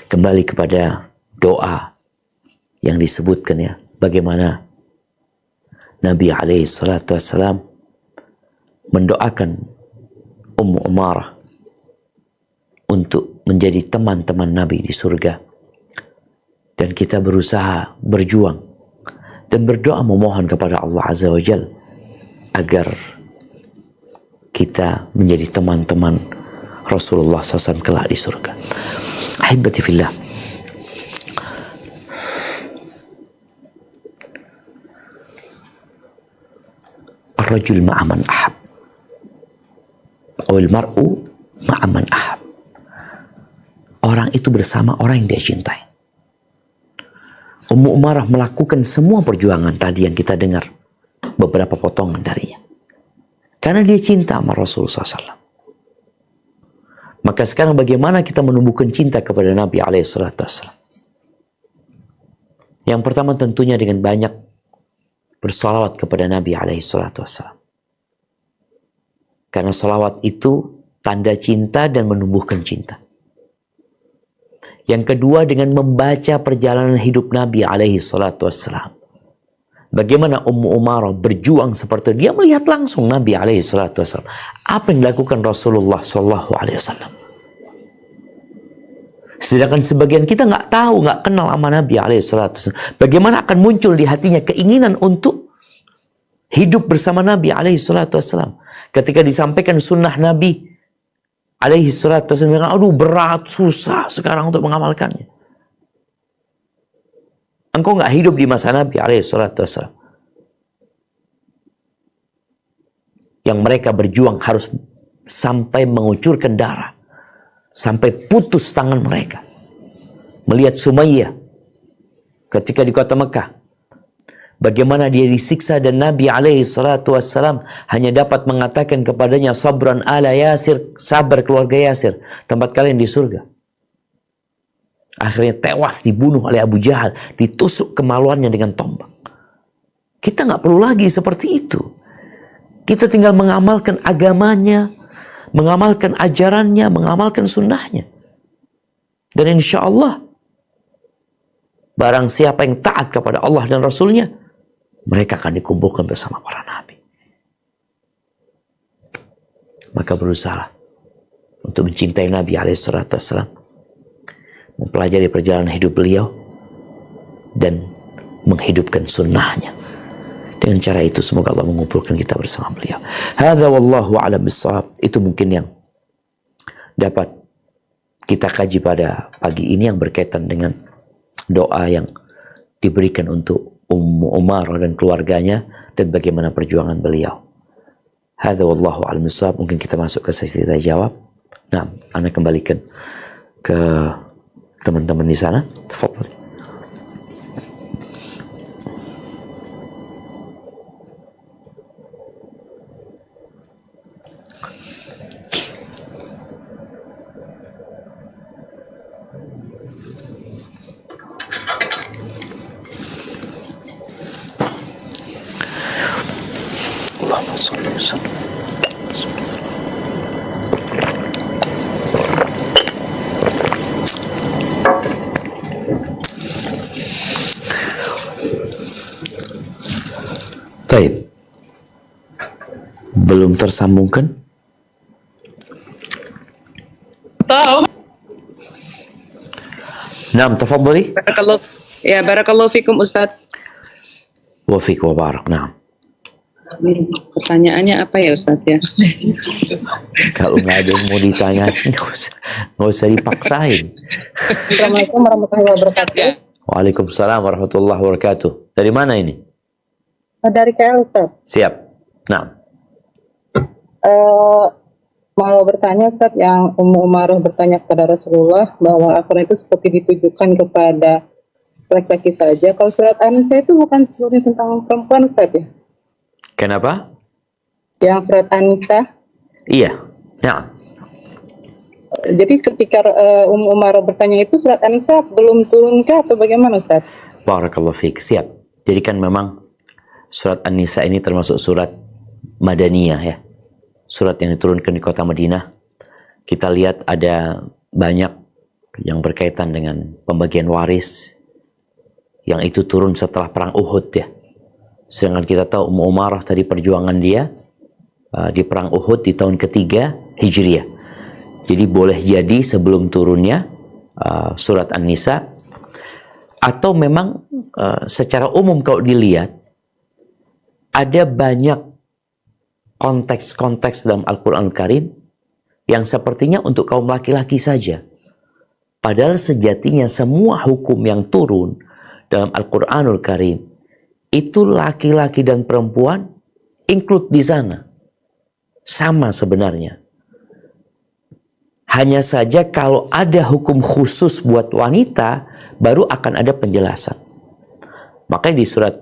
kembali kepada doa yang disebutkan ya, bagaimana Nabi SAW mendoakan Ummu Umarah untuk menjadi teman-teman Nabi di surga. Dan kita berusaha berjuang dan berdoa memohon kepada Allah Azza wa Jal agar kita menjadi teman-teman Rasulullah SAW kelak di surga. Ahibati fillah, ar-rajul ma'aman ahab, awil mar'u ma'aman ahab. Orang itu bersama orang yang dia cintai. Ummu Umarah melakukan semua perjuangan tadi yang kita dengar beberapa potongan darinya, karena dia cinta sama Rasulullah SAW. Maka sekarang bagaimana kita menumbuhkan cinta kepada Nabi SAW? Yang pertama tentunya dengan banyak bersalawat kepada Nabi SAW. Karena salawat itu tanda cinta dan menumbuhkan cinta. Yang kedua dengan membaca perjalanan hidup Nabi SAW. Bagaimana Ummu Umarah berjuang seperti dia melihat langsung Nabi SAW. Apa yang dilakukan Rasulullah SAW. Sedangkan sebagian kita nggak tahu, nggak kenal sama Nabi SAW. Bagaimana akan muncul di hatinya keinginan untuk hidup bersama Nabi SAW. Ketika disampaikan sunnah Nabi SAW, aduh berat, susah sekarang untuk mengamalkannya. Engkau nggak hidup di masa Nabi SAW, yang mereka berjuang harus sampai mengucurkan darah, sampai putus tangan mereka. Melihat Sumayyah ketika di kota Mekah, bagaimana dia disiksa dan Nabi SAW hanya dapat mengatakan kepadanya, sabran ala Yasir, sabar keluarga Yasir, tempat kalian di surga. Akhirnya tewas dibunuh oleh Abu Jahal, ditusuk kemaluannya dengan tombak. Kita nggak perlu lagi seperti itu. Kita tinggal mengamalkan agamanya, mengamalkan ajarannya, mengamalkan sunnahnya. Dan insya Allah, barang siapa yang taat kepada Allah dan Rasulnya, mereka akan dikumpulkan bersama para nabi. Maka berusaha untuk mencintai Nabi SAW, mempelajari perjalanan hidup beliau, dan menghidupkan sunnahnya. Dengan cara itu semoga Allah mengumpulkan kita bersama beliau. Hadza wallahu a'lam bissawab. Itu mungkin yang dapat kita kaji pada pagi ini yang berkaitan dengan doa yang diberikan untuk Ummu Umarah dan keluarganya dan bagaimana perjuangan beliau. Hadza wallahu a'lam bissawab. Mungkin kita masuk ke sesi tanya jawab. Nah, Anda kembalikan ke teman-teman di sana. Tafadhal. Allahumma shalli wa sallim. Baik, belum tersambungkan? Naam, tafadhali. Barakallahu fikum Ustaz. Wa fiik wa barak. Naam. Pertanyaannya apa ya Ustaz ya? Kalau nggak ada yang mau ditanya, nggak usah dipaksain. Assalamualaikum warahmatullahi wabarakatuh. Ya. Waalaikumsalam warahmatullahi wabarakatuh. Dari mana ini? Dari KL Ustaz. Siap. Nah, Mau bertanya Ustaz, yang Ummu Umarah bertanya kepada Rasulullah bahwa Al-Quran itu seperti ditujukan kepada laki-laki saja. Kalau surat An-Nisa itu bukan seluruhnya tentang perempuan Ustaz ya? kenapa? Yang surat An-Nisa. Iya. Nah, Jadi ketika Ummu Umarah bertanya itu surat An-Nisa belum turunkah atau bagaimana Ustaz? barakallahu fiik. Siap. Jadi kan memang surat An-Nisa ini termasuk surat Madaniyah ya. Surat yang diturunkan di kota Madinah. Kita lihat ada banyak yang berkaitan dengan pembagian waris yang itu turun setelah perang Uhud ya. Sedangkan kita tahu Ummu Umarah tadi perjuangan dia di perang Uhud di tahun ketiga Hijriah. Jadi boleh jadi sebelum turunnya surat An-Nisa, atau memang secara umum kalau dilihat ada banyak konteks-konteks dalam Al-Quran Al-Karim yang sepertinya untuk kaum laki-laki saja. Padahal sejatinya semua hukum yang turun dalam Al-Quranul Karim itu laki-laki dan perempuan include di sana. Sama sebenarnya. Hanya saja kalau ada hukum khusus buat wanita, baru akan ada penjelasan. Makanya di surat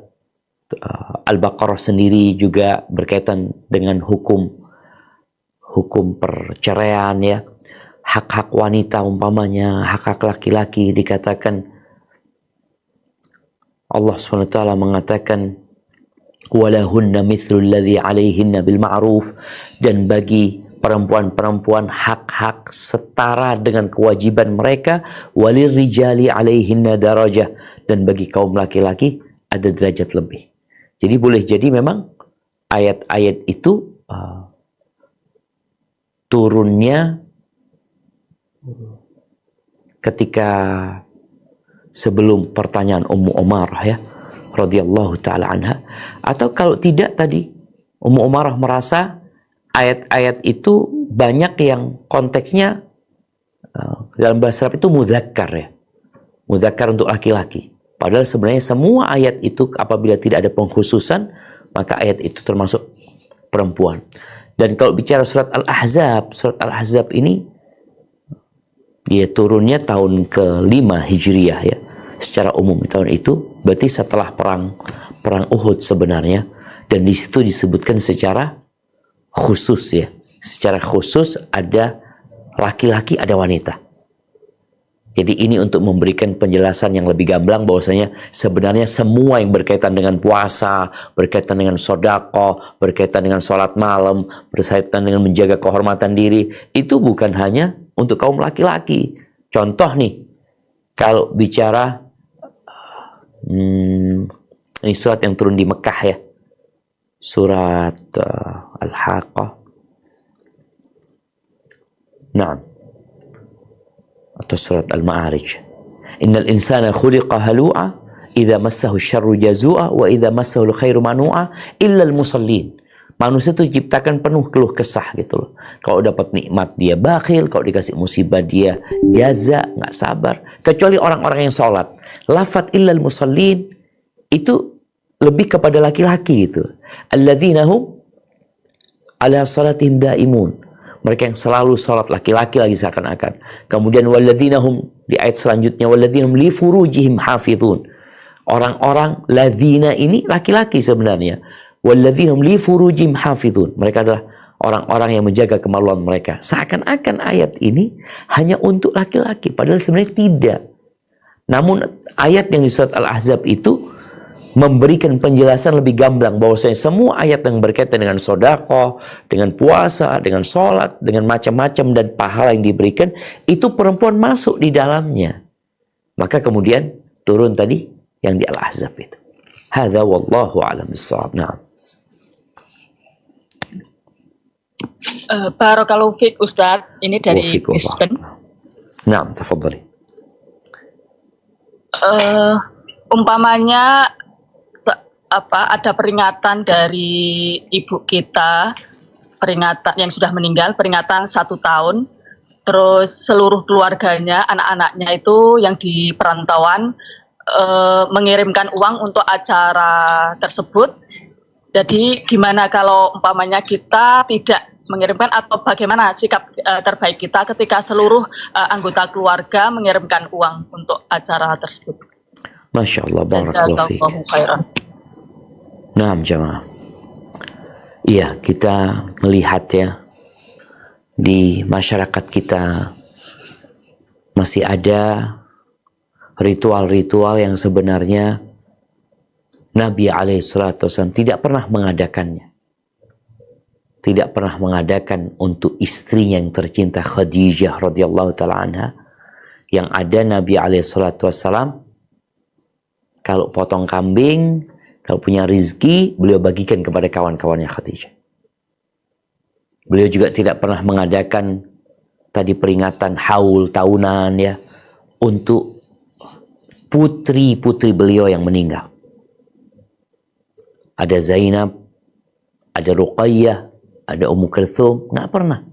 Al-Baqarah sendiri juga berkaitan dengan hukum perceraian ya. Hak-hak wanita umpamanya, hak-hak laki-laki dikatakan, Allah SWT mengatakan walahunna mithlul ladzi 'alaihinna bil ma'ruf, dan bagi perempuan-perempuan hak-hak setara dengan kewajiban mereka, walir rijali 'alaihinna darajah, dan bagi kaum laki-laki ada derajat lebih. Jadi boleh jadi memang ayat-ayat itu turunnya ketika sebelum pertanyaan Ummu Umarah ya radhiyallahu taala anha, atau kalau tidak tadi Ummu Umarah merasa ayat-ayat itu banyak yang konteksnya dalam bahasa Arab itu mudzakkar ya, mudzakkar untuk laki-laki. Padahal sebenarnya semua ayat itu apabila tidak ada pengkhususan maka ayat itu termasuk perempuan. Dan kalau bicara surat Al-Ahzab ini dia turunnya tahun ke-5 Hijriah ya. Secara umum tahun itu berarti setelah perang Uhud sebenarnya, dan di situ disebutkan secara khusus ya. Secara khusus ada laki-laki, ada wanita. Jadi ini untuk memberikan penjelasan yang lebih gamblang bahwasanya sebenarnya semua yang berkaitan dengan puasa, berkaitan dengan sedekah, berkaitan dengan sholat malam, berkaitan dengan menjaga kehormatan diri, itu bukan hanya untuk kaum laki-laki. Contoh nih, kalau bicara ini surat yang turun di Mekah ya, surat Al-Haqqah. Nah, atau surat Al-Ma'arij. Innal insana khuliqa halu'a idza massahu syarru jazua wa idza massahu khairu manu'a illa al-musallin. Manusia itu diciptakan penuh keluh kesah gitu loh. Kalau dapat nikmat dia bakhil, kalau dikasih musibah dia jaza, nggak sabar. Kecuali orang-orang yang sholat. Lafat illa al-musallin itu lebih kepada laki-laki itu. Alladzina hum ala salatihim daimun. Mereka yang selalu sholat, laki-laki lagi seakan-akan. Kemudian walladzina hum, di ayat selanjutnya walladzina hum li furujihim hafizun. Orang-orang ladzina ini laki-laki sebenarnya. Walladzina hum li furujihim hafizun. Mereka adalah orang-orang yang menjaga kemaluan mereka. Seakan-akan ayat ini hanya untuk laki-laki, padahal sebenarnya tidak. Namun ayat yang di surat Al-Ahzab itu memberikan penjelasan lebih gamblang bahwasanya semua ayat yang berkaitan dengan sedekah, dengan puasa, dengan sholat, dengan macam-macam dan pahala yang diberikan, itu perempuan masuk di dalamnya. Maka kemudian turun tadi yang di Al-Ahzab itu. Hadza wallahu a'lam bissawab. Nah. Barakallahu fiik Ustaz. Ini dari Wafiq wa Brisbane. Naam, tafadhali. eh, umpamanya ada peringatan dari ibu kita, peringatan yang sudah meninggal, peringatan 1 tahun, terus seluruh keluarganya, anak-anaknya itu yang di perantauan mengirimkan uang untuk acara tersebut. Jadi gimana kalau umpamanya kita tidak mengirimkan, atau bagaimana sikap terbaik kita ketika seluruh anggota keluarga mengirimkan uang untuk acara tersebut? Masya Allah, barakallahu fiik. Jazakallahu khairan. Naam jamaah. Iya, kita melihat ya, di masyarakat kita masih ada ritual-ritual yang sebenarnya Nabi SAW tidak pernah mengadakannya. Tidak pernah mengadakan untuk istrinya yang tercinta Khadijah radhiyallahu taala anha. Yang ada Nabi SAW kalau potong kambing, kalau punya rizki, beliau bagikan kepada kawan-kawannya Khadijah. Beliau juga tidak pernah mengadakan tadi peringatan haul tahunan ya untuk putri-putri beliau yang meninggal. Ada Zainab, ada Ruqayyah, ada Ummu Kulthum, nggak pernah.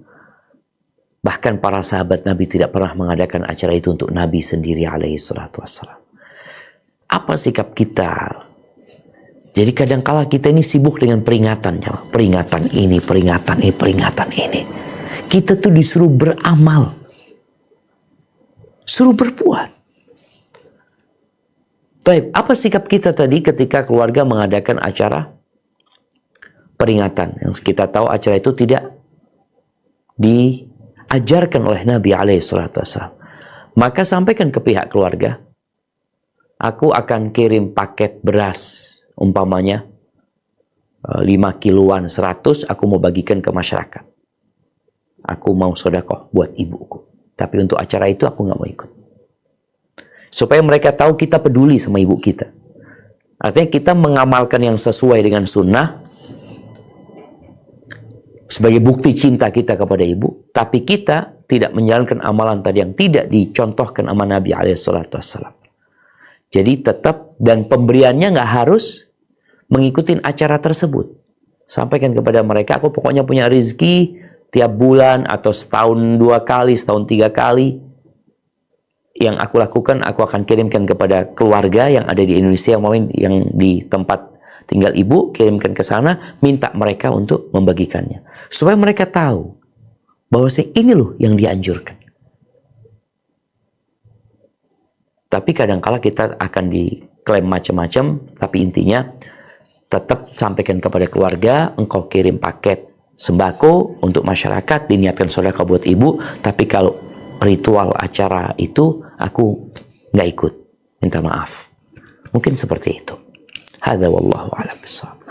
Bahkan para sahabat Nabi tidak pernah mengadakan acara itu untuk Nabi sendiri alaihi salatu wassalam. Apa sikap kita? Jadi kadangkala kita ini sibuk dengan peringatan, peringatan ini, peringatan ini, peringatan ini. Kita tuh disuruh beramal, suruh berbuat. Baik, apa sikap kita tadi ketika keluarga mengadakan acara peringatan? Yang kita tahu acara itu tidak diajarkan oleh Nabi SAW. Maka sampaikan ke pihak keluarga, aku akan kirim paket beras, umpamanya 5 kiloan 100, aku mau bagikan ke masyarakat. Aku mau sedekah buat ibuku. Tapi untuk acara itu aku nggak mau ikut. Supaya mereka tahu kita peduli sama ibu kita. Artinya kita mengamalkan yang sesuai dengan sunnah sebagai bukti cinta kita kepada ibu. Tapi kita tidak menjalankan amalan tadi yang tidak dicontohkan sama Nabi SAW. Jadi tetap, dan pemberiannya nggak harus mengikuti acara tersebut. Sampaikan kepada mereka, aku pokoknya punya rezeki tiap bulan atau setahun 2 kali, setahun 3 kali. Yang aku lakukan, aku akan kirimkan kepada keluarga yang ada di Indonesia, yang di tempat tinggal ibu, kirimkan ke sana, minta mereka untuk membagikannya. Supaya mereka tahu bahwa ini loh yang dianjurkan. Tapi kadangkala kita akan diklaim macam-macam, tapi intinya tetap sampaikan kepada keluarga, engkau kirim paket sembako untuk masyarakat, diniatkan sedekah buat ibu, tapi kalau ritual acara itu aku nggak ikut, minta maaf. Mungkin seperti itu. Hadza wallahu a'lam bissawab.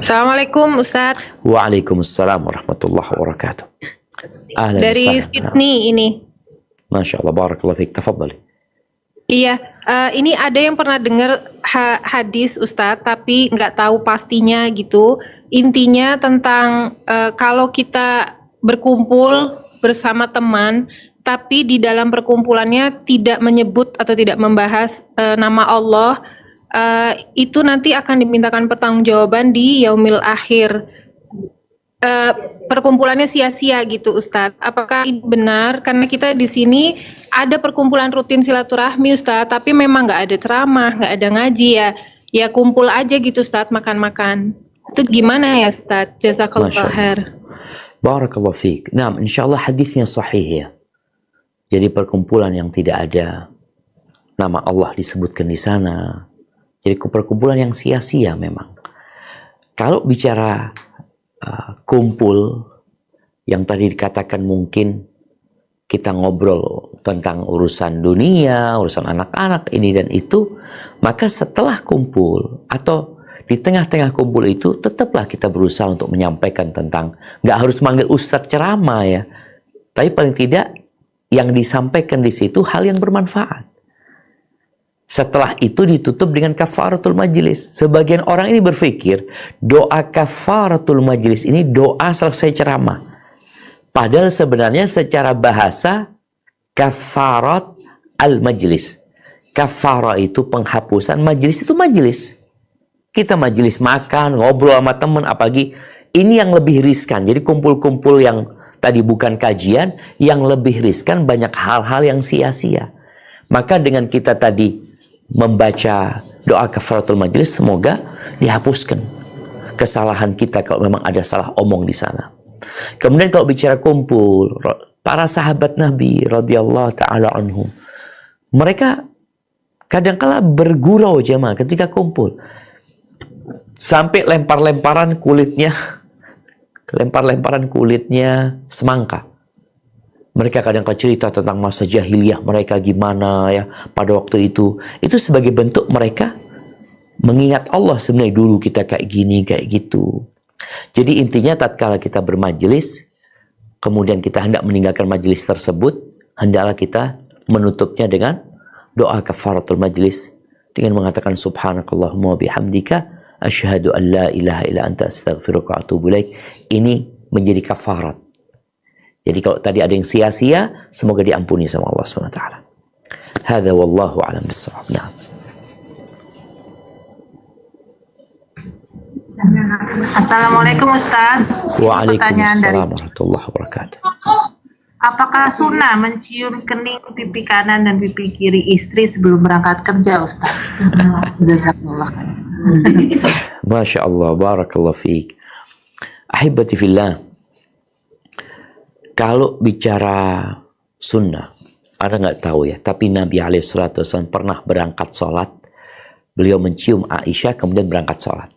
Assalamualaikum Ustadz. Waalaikumsalam warahmatullahi wabarakatuh. Ahlan Dari wasahlan. Sydney ini. Masya Allah, barakallahu fiik. Tafadhali. Iya, ini ada yang pernah dengar hadis Ustadz, tapi nggak tahu pastinya gitu. Intinya tentang kalau kita berkumpul bersama teman, tapi di dalam perkumpulannya tidak menyebut atau tidak membahas nama Allah, itu nanti akan dimintakan pertanggungjawaban di yaumil akhir. Perkumpulannya sia-sia gitu Ustadz. Apakah ini benar? Karena kita di sini ada perkumpulan rutin silaturahmi Ustadz, tapi memang nggak ada ceramah, nggak ada ngaji ya. Ya kumpul aja gitu Ustadz, makan-makan. Itu gimana ya Ustadz? Jazakallah khair. Barakallahu fiik. Nah, insyaallah hadisnya sahih ya. Jadi perkumpulan yang tidak ada nama Allah disebutkan di sana. Jadi perkumpulan yang sia-sia memang. Kalau bicara kumpul yang tadi dikatakan mungkin kita ngobrol tentang urusan dunia, urusan anak-anak ini dan itu, maka setelah kumpul atau di tengah-tengah kumpul itu tetaplah kita berusaha untuk menyampaikan tentang, nggak harus manggil ustadz ceramah ya, tapi paling tidak yang disampaikan di situ hal yang bermanfaat. Setelah itu ditutup dengan kafaratul majlis. Sebagian orang ini berpikir doa kafaratul majlis ini doa selesai ceramah. Padahal sebenarnya secara bahasa kafarat al-majlis. Kafara itu penghapusan, majlis itu majlis. Kita majlis makan, ngobrol sama teman, apalagi ini yang lebih riskan. Jadi kumpul-kumpul yang tadi bukan kajian, yang lebih riskan banyak hal-hal yang sia-sia. Maka dengan kita tadi membaca doa kafaratul majlis, semoga dihapuskan kesalahan kita kalau memang ada salah omong di sana. Kemudian kalau bicara kumpul, para sahabat Nabi radhiyallahu taala anhum, mereka kadang-kala bergurau jemaah ketika kumpul. Sampai lempar-lemparan kulitnya semangka. Mereka kadang-kadang cerita tentang masa jahiliyah mereka gimana ya pada waktu itu. Itu sebagai bentuk mereka mengingat Allah, sebenarnya dulu kita kayak gini, kayak gitu. Jadi intinya tatkala kita bermajelis, kemudian kita hendak meninggalkan majelis tersebut, hendaklah kita menutupnya dengan doa kafaratul majlis dengan mengatakan subhanakallahumma wa bihamdika asyhadu an la ilaha illa anta astaghfiruka wa atubu ilaik. Ini menjadi kafarat. Jadi kalau tadi ada yang sia-sia, semoga diampuni sama Allah Subhanahu wa taala. Hadza wallahu a'lam bissawab. Nah. Assalamualaikum Ustaz. Waalaikumsalam warahmatullahi wabarakatuh. Apakah sunnah mencium kening pipi kanan dan pipi kiri istri sebelum berangkat kerja, Ustaz? Jazakallah. Masya Allah, barakallah fiik. Ahibati fillah, kalau bicara sunnah, Anda nggak tahu ya, tapi Nabi SAW pernah berangkat sholat, beliau mencium Aisyah kemudian berangkat sholat.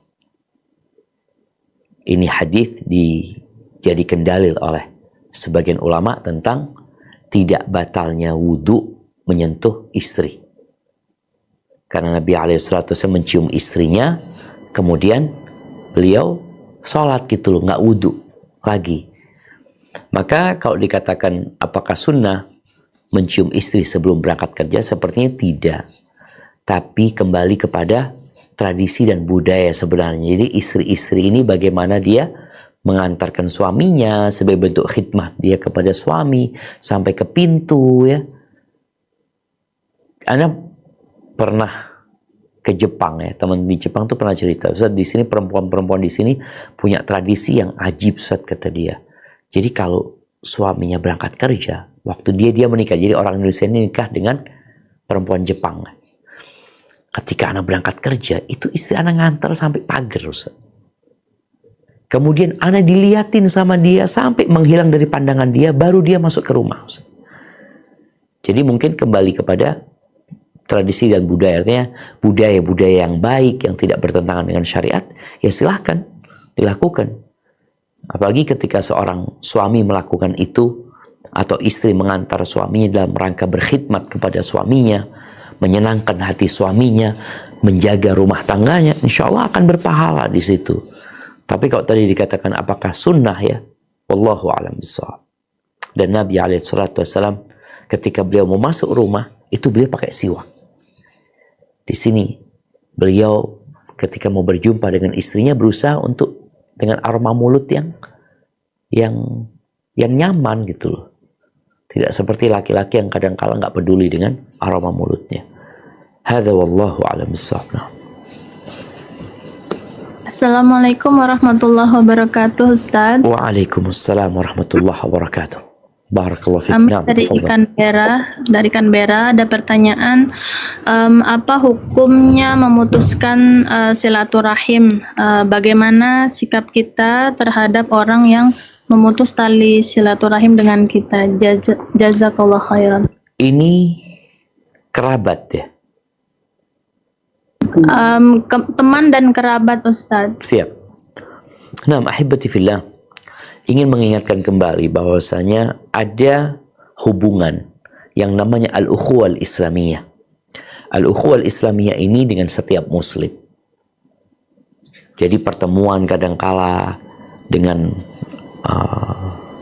Ini hadis dijadikan dalil oleh sebagian ulama tentang tidak batalnya wudhu menyentuh istri. Karena Nabi SAW mencium istrinya, kemudian beliau sholat gitu loh, nggak wudhu lagi. Maka kalau dikatakan apakah sunnah mencium istri sebelum berangkat kerja, sepertinya tidak. Tapi kembali kepada tradisi dan budaya sebenarnya. Jadi istri-istri ini bagaimana dia mengantarkan suaminya sebagai bentuk khidmat dia kepada suami sampai ke pintu ya. Anda pernah ke Jepang ya, teman di Jepang tuh pernah cerita, Ustaz, di sini perempuan-perempuan di sini punya tradisi yang ajib, Ustaz, kata dia. Jadi kalau suaminya berangkat kerja, waktu dia menikah, jadi orang Indonesia ini nikah dengan perempuan Jepang. Ketika anak berangkat kerja, itu istri anak ngantar sampai pagar, Ustaz. Kemudian anak diliatin sama dia sampai menghilang dari pandangan dia, baru dia masuk ke rumah, Ustaz. Jadi mungkin kembali kepada tradisi dan budaya, artinya budaya-budaya yang baik, yang tidak bertentangan dengan syariat, ya silahkan dilakukan. Apalagi ketika seorang suami melakukan itu, atau istri mengantar suaminya dalam rangka berkhidmat kepada suaminya, menyenangkan hati suaminya, menjaga rumah tangganya, insya Allah akan berpahala di situ. Tapi kalau tadi dikatakan apakah sunnah ya, wallahu a'lam bishawab. Dan Nabi SAW ketika beliau mau masuk rumah, itu beliau pakai siwak. Di sini beliau ketika mau berjumpa dengan istrinya berusaha untuk dengan aroma mulut yang nyaman gitu loh. Tidak seperti laki-laki yang kadang-kala nggak peduli dengan aroma mulutnya. Hadza wallahu a'lam bishawab. Assalamualaikum warahmatullahi wabarakatuh, Ustaz. Waalaikumsalam warahmatullahi wabarakatuh. Barakallahu fiik. Kami dari Canberra ada pertanyaan, apa hukumnya memutuskan silaturahim? Bagaimana sikap kita terhadap orang yang memutus tali silaturahim dengan kita? Jazakallah khairan. Ini kerabat ya? Teman dan kerabat, Ustaz. Siap. Nah, ahibati fillah, ingin mengingatkan kembali bahwasanya ada hubungan yang namanya al-ukhuwah al-islamiyah. Al-ukhuwah al-islamiyah ini dengan setiap muslim. Jadi pertemuan kadangkala dengan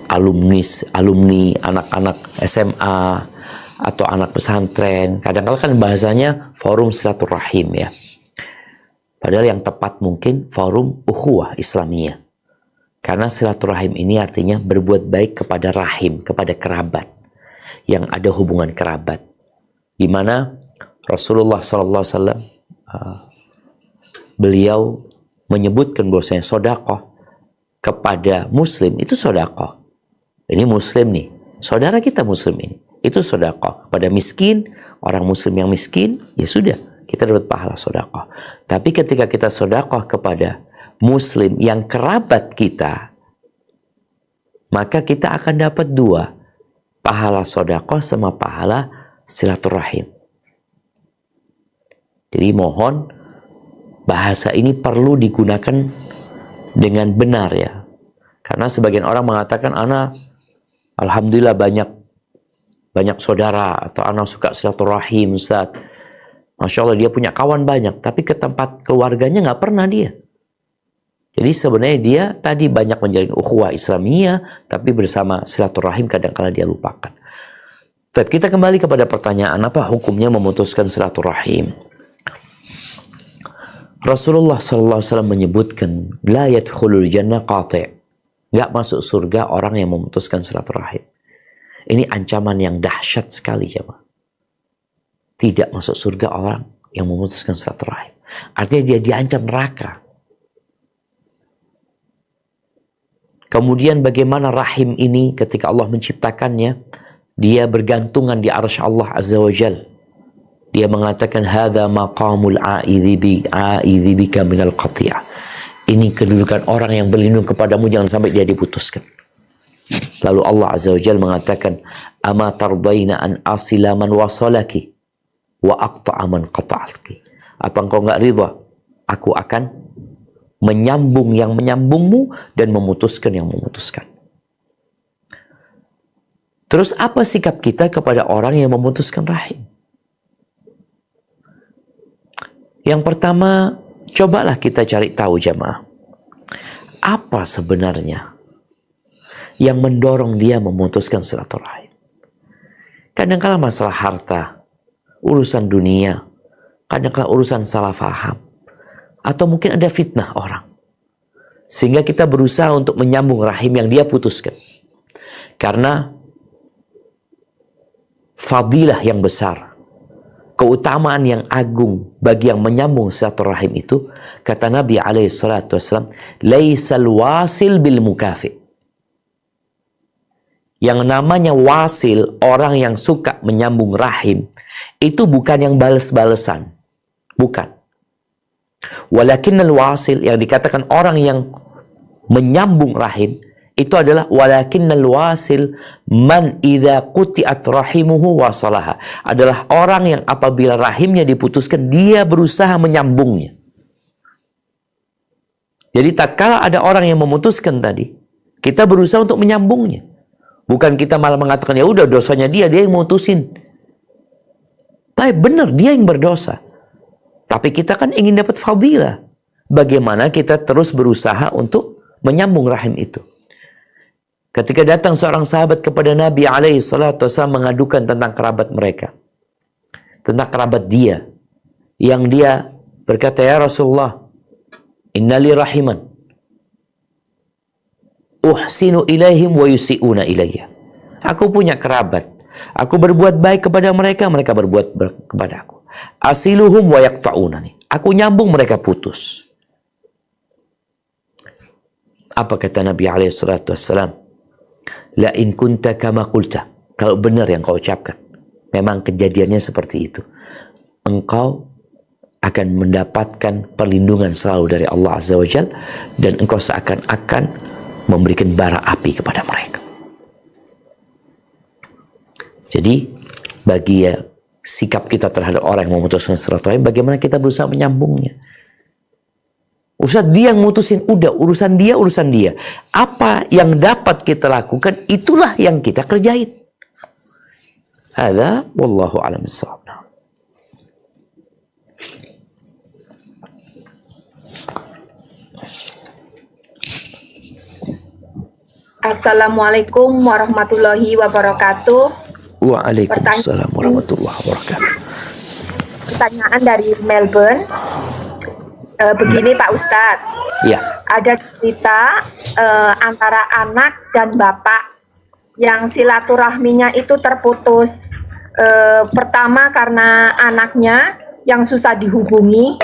alumni, anak-anak SMA atau anak pesantren, kadang-kala kan bahasanya forum silaturahim ya. Padahal yang tepat mungkin forum ukhuwah islamiyah. Karena silaturahim ini artinya berbuat baik kepada rahim, kepada kerabat, yang ada hubungan kerabat. di mana Rasulullah SAW beliau menyebutkan bahwasanya sedekah kepada muslim itu sedekah. Ini muslim nih, saudara kita muslim ini, itu sedekah. Kepada miskin, orang muslim yang miskin, ya sudah, kita dapat pahala sedekah. Tapi ketika kita sedekah kepada muslim yang kerabat kita, maka kita akan dapat dua, pahala sedekah sama pahala silaturahim. Jadi mohon bahasa ini perlu digunakan dengan benar ya. Karena sebagian orang mengatakan, ana alhamdulillah banyak saudara, atau ana suka silaturahim Ustaz. Masya Allah dia punya kawan banyak, tapi ke tempat keluarganya nggak pernah dia. Jadi sebenarnya dia tadi banyak menjalin ukhuwah Islamiyah, tapi bersama silaturahim kadang-kala dia lupakan. Tapi kita kembali kepada pertanyaan, apa hukumnya memutuskan silaturahim? Rasulullah SAW menyebutkan, la yadkhulul jannah qati', nggak masuk surga orang yang memutuskan silaturahim. Ini ancaman yang dahsyat sekali, jemaah. Tidak masuk surga orang yang memutuskan silaturahim. Artinya dia diancam neraka. Kemudian bagaimana rahim ini ketika Allah menciptakannya, dia bergantungan di arsy Allah Azza wa Jal. Dia mengatakan, hadza maqamul a'idzi bika minal qati'ah. Ini kedudukan orang yang berlindung kepadamu, jangan sampai dia diputuskan. Lalu Allah Azza wa Jal mengatakan, ama tardaina an asila man wasalaki wa aqta'a man qata'alki. Apa engkau enggak ridha aku akan menyambung yang menyambungmu dan memutuskan yang memutuskan. Terus apa sikap kita kepada orang yang memutuskan rahim? Yang pertama, cobalah kita cari tahu jamaah. Apa sebenarnya yang mendorong dia memutuskan silaturahim? Kadang-kala masalah harta, urusan dunia, kadang-kala urusan salah faham, atau mungkin ada fitnah orang. Sehingga kita berusaha untuk menyambung rahim yang dia putuskan. Karena fadilah yang besar, keutamaan yang agung bagi yang menyambung silaturahim itu, kata Nabi SAW, laisal wasil bil mukafi. Yang namanya wasil, orang yang suka menyambung rahim, itu bukan yang bales-balesan. Bukan. Walakinnal wasil, yang dikatakan orang yang menyambung rahim, itu adalah walakinnal wasil man idza quti'at rahimuhu wasalaha. Adalah orang yang apabila rahimnya diputuskan, dia berusaha menyambungnya. Jadi tatkala ada orang yang memutuskan tadi, kita berusaha untuk menyambungnya. Bukan kita malah mengatakan, ya udah dosanya dia yang mutusin. Tapi benar, dia yang berdosa. Tapi kita kan ingin dapat fadilah. Bagaimana kita terus berusaha untuk menyambung rahim itu. Ketika datang seorang sahabat kepada Nabi SAW mengadukan tentang kerabat mereka. Tentang kerabat dia. Yang dia berkata, ya Rasulullah, innali rahiman. Uhsinu ilaihim wa yusi'una ilayya. Aku punya kerabat. Aku berbuat baik kepada mereka, mereka berbuat kepada aku. Asiluhum wa yaqta'unani. Aku nyambung, mereka putus. Apa kata Nabi SAW? La in kunta kama qulta. Kalau benar yang kau ucapkan, memang kejadiannya seperti itu, engkau akan mendapatkan perlindungan selalu dari Allah Azza wa Jal, dan engkau seakan-akan memberikan bara api kepada mereka. Jadi bagi sikap kita terhadap orang yang memutuskan silaturahim, bagaimana kita berusaha menyambungnya. Ustaz, dia yang mutusin, udah urusan dia. Apa yang dapat kita lakukan, itulah yang kita kerjain. Hadza wallahu a'lam bissawab. Assalamualaikum warahmatullahi wabarakatuh. Waalaikumsalam warahmatullahi wabarakatuh. Pertanyaan dari Melbourne. Begini Pak Ustadz, Ya. ada cerita antara anak dan bapak yang silaturahminya itu terputus. Pertama karena anaknya yang susah dihubungi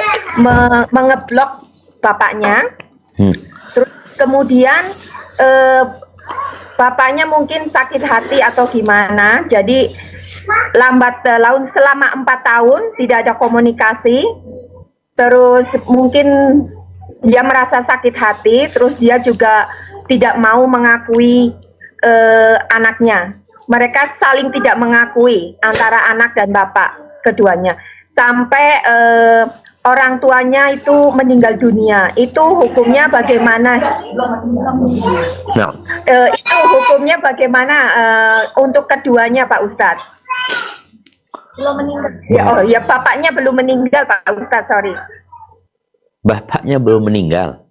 mengeblok bapaknya. Terus kemudian bapaknya mungkin sakit hati atau gimana, jadi lambat laun selama 4 tahun tidak ada komunikasi. Terus mungkin dia merasa sakit hati, terus dia juga tidak mau mengakui anaknya. Mereka saling tidak mengakui antara anak dan bapak keduanya. Sampai orang tuanya itu meninggal dunia. Itu hukumnya bagaimana? Itu hukumnya bagaimana untuk keduanya, Pak Ustadz? Belum meninggal. Ya, bapaknya belum meninggal, Pak Ustadz, sorry. Bapaknya belum meninggal?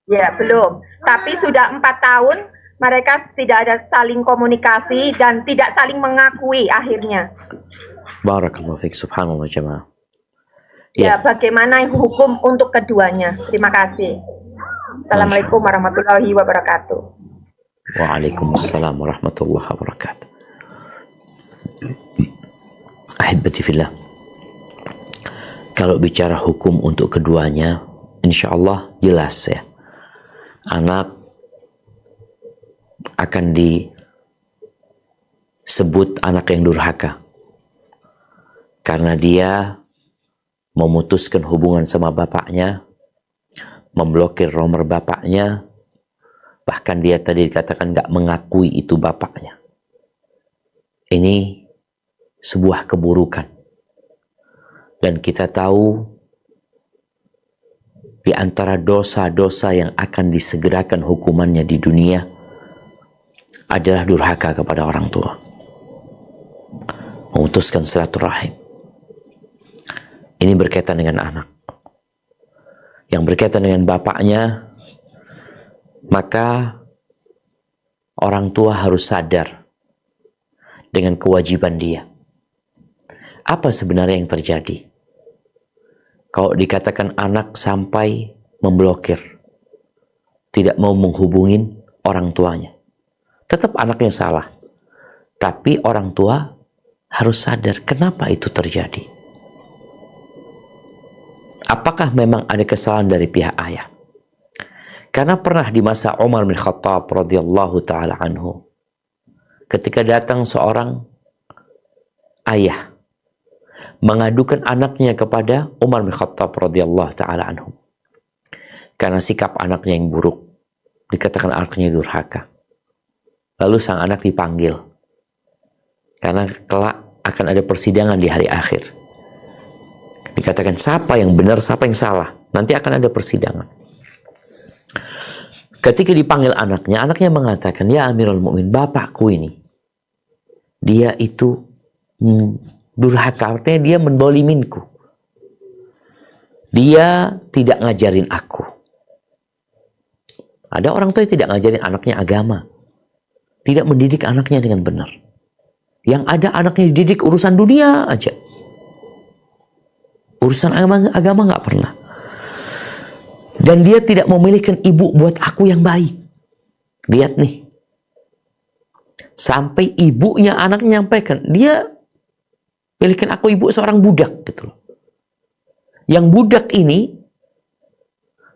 Ya, belum. Tapi sudah 4 tahun mereka tidak ada saling komunikasi dan tidak saling mengakui akhirnya. Barakallahu fiik, subhanallah jemaah. Ya, bagaimana hukum untuk keduanya? Terima kasih. Assalamualaikum warahmatullahi wabarakatuh. Waalaikumsalam warahmatullahi wabarakatuh. Ahibati fillah. Kalau bicara hukum untuk keduanya, insya Allah jelas ya. Anak akan disebut anak yang durhaka. Karena dia memutuskan hubungan sama bapaknya, memblokir nomor bapaknya, bahkan dia tadi dikatakan gak mengakui itu bapaknya. Ini sebuah keburukan. Dan kita tahu di antara dosa-dosa yang akan disegerakan hukumannya di dunia adalah durhaka kepada orang tua. Memutuskan silaturahim. Ini berkaitan dengan anak. Yang berkaitan dengan bapaknya, maka orang tua harus sadar dengan kewajiban dia. Apa sebenarnya yang terjadi? Kalau dikatakan anak sampai memblokir, tidak mau menghubungin orang tuanya, tetap anaknya salah. Tapi orang tua harus sadar kenapa itu terjadi. Apakah memang ada kesalahan dari pihak ayah? Karena pernah di masa Umar bin Khattab radhiyallahu taala anhu, ketika datang seorang ayah mengadukan anaknya kepada Umar bin Khattab radhiyallahu taala anhu karena sikap anaknya yang buruk, dikatakan anaknya durhaka. Lalu sang anak dipanggil karena kelak akan ada persidangan di hari akhir. Dikatakan siapa yang benar, siapa yang salah. Nanti akan ada persidangan. Ketika dipanggil anaknya mengatakan, ya Amirul Mukminin, bapakku ini, dia itu durhaka, artinya dia mendoliminku. Dia tidak ngajarin aku. Ada orang tua yang tidak ngajarin anaknya agama. Tidak mendidik anaknya dengan benar. Yang ada anaknya dididik urusan dunia aja. Urusan agama nggak pernah. Dan dia tidak memilihkan ibu buat aku yang baik. Lihat nih. Sampai ibunya anaknya nyampaikan, dia pilihkan aku ibu seorang budak gitu loh. Yang budak ini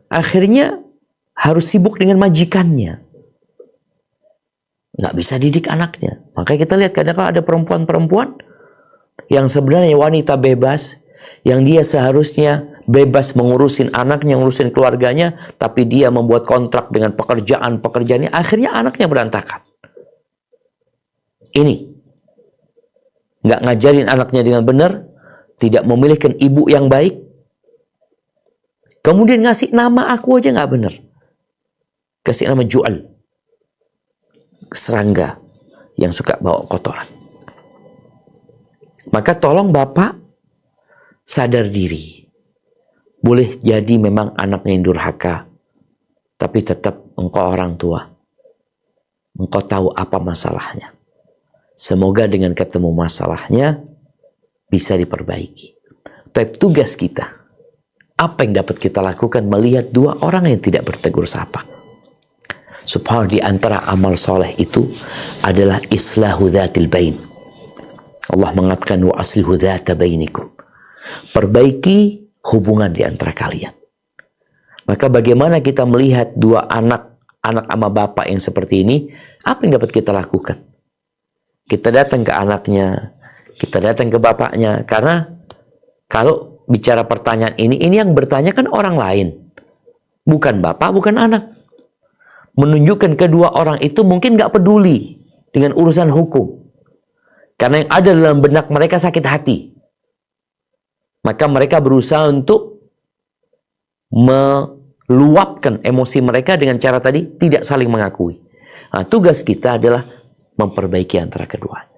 akhirnya harus sibuk dengan majikannya. Nggak bisa didik anaknya. Makanya kita lihat kadang-kadang ada perempuan-perempuan yang sebenarnya wanita bebas, yang dia seharusnya bebas mengurusin anaknya, ngurusin keluarganya, tapi dia membuat kontrak dengan pekerjaannya, akhirnya anaknya berantakan. Ini nggak ngajarin anaknya dengan benar, tidak memilihkan ibu yang baik, kemudian ngasih nama aku aja nggak benar, kasih nama Jual, serangga yang suka bawa kotoran. Maka tolong bapak sadar diri. Boleh jadi memang anaknya yang durhaka, tapi tetap engkau orang tua. Engkau tahu apa masalahnya. Semoga dengan ketemu masalahnya bisa diperbaiki. Tapi tugas kita, apa yang dapat kita lakukan melihat dua orang yang tidak bertegur sapa. Subhanallah, di antara amal soleh itu adalah islahu dzatil bain. Allah mengatakan wa aslihu dzata bainikum. Perbaiki hubungan di antara kalian. Maka bagaimana kita melihat dua anak sama bapak yang seperti ini, apa yang dapat kita lakukan? Kita datang ke anaknya, kita datang ke bapaknya, karena kalau bicara pertanyaan ini yang bertanya kan orang lain, bukan bapak, bukan anak. Menunjukkan kedua orang itu mungkin nggak peduli dengan urusan hukum, karena yang ada dalam benak mereka sakit hati. Maka mereka berusaha untuk meluapkan emosi mereka dengan cara tadi tidak saling mengakui. Nah, tugas kita adalah memperbaiki antara keduanya.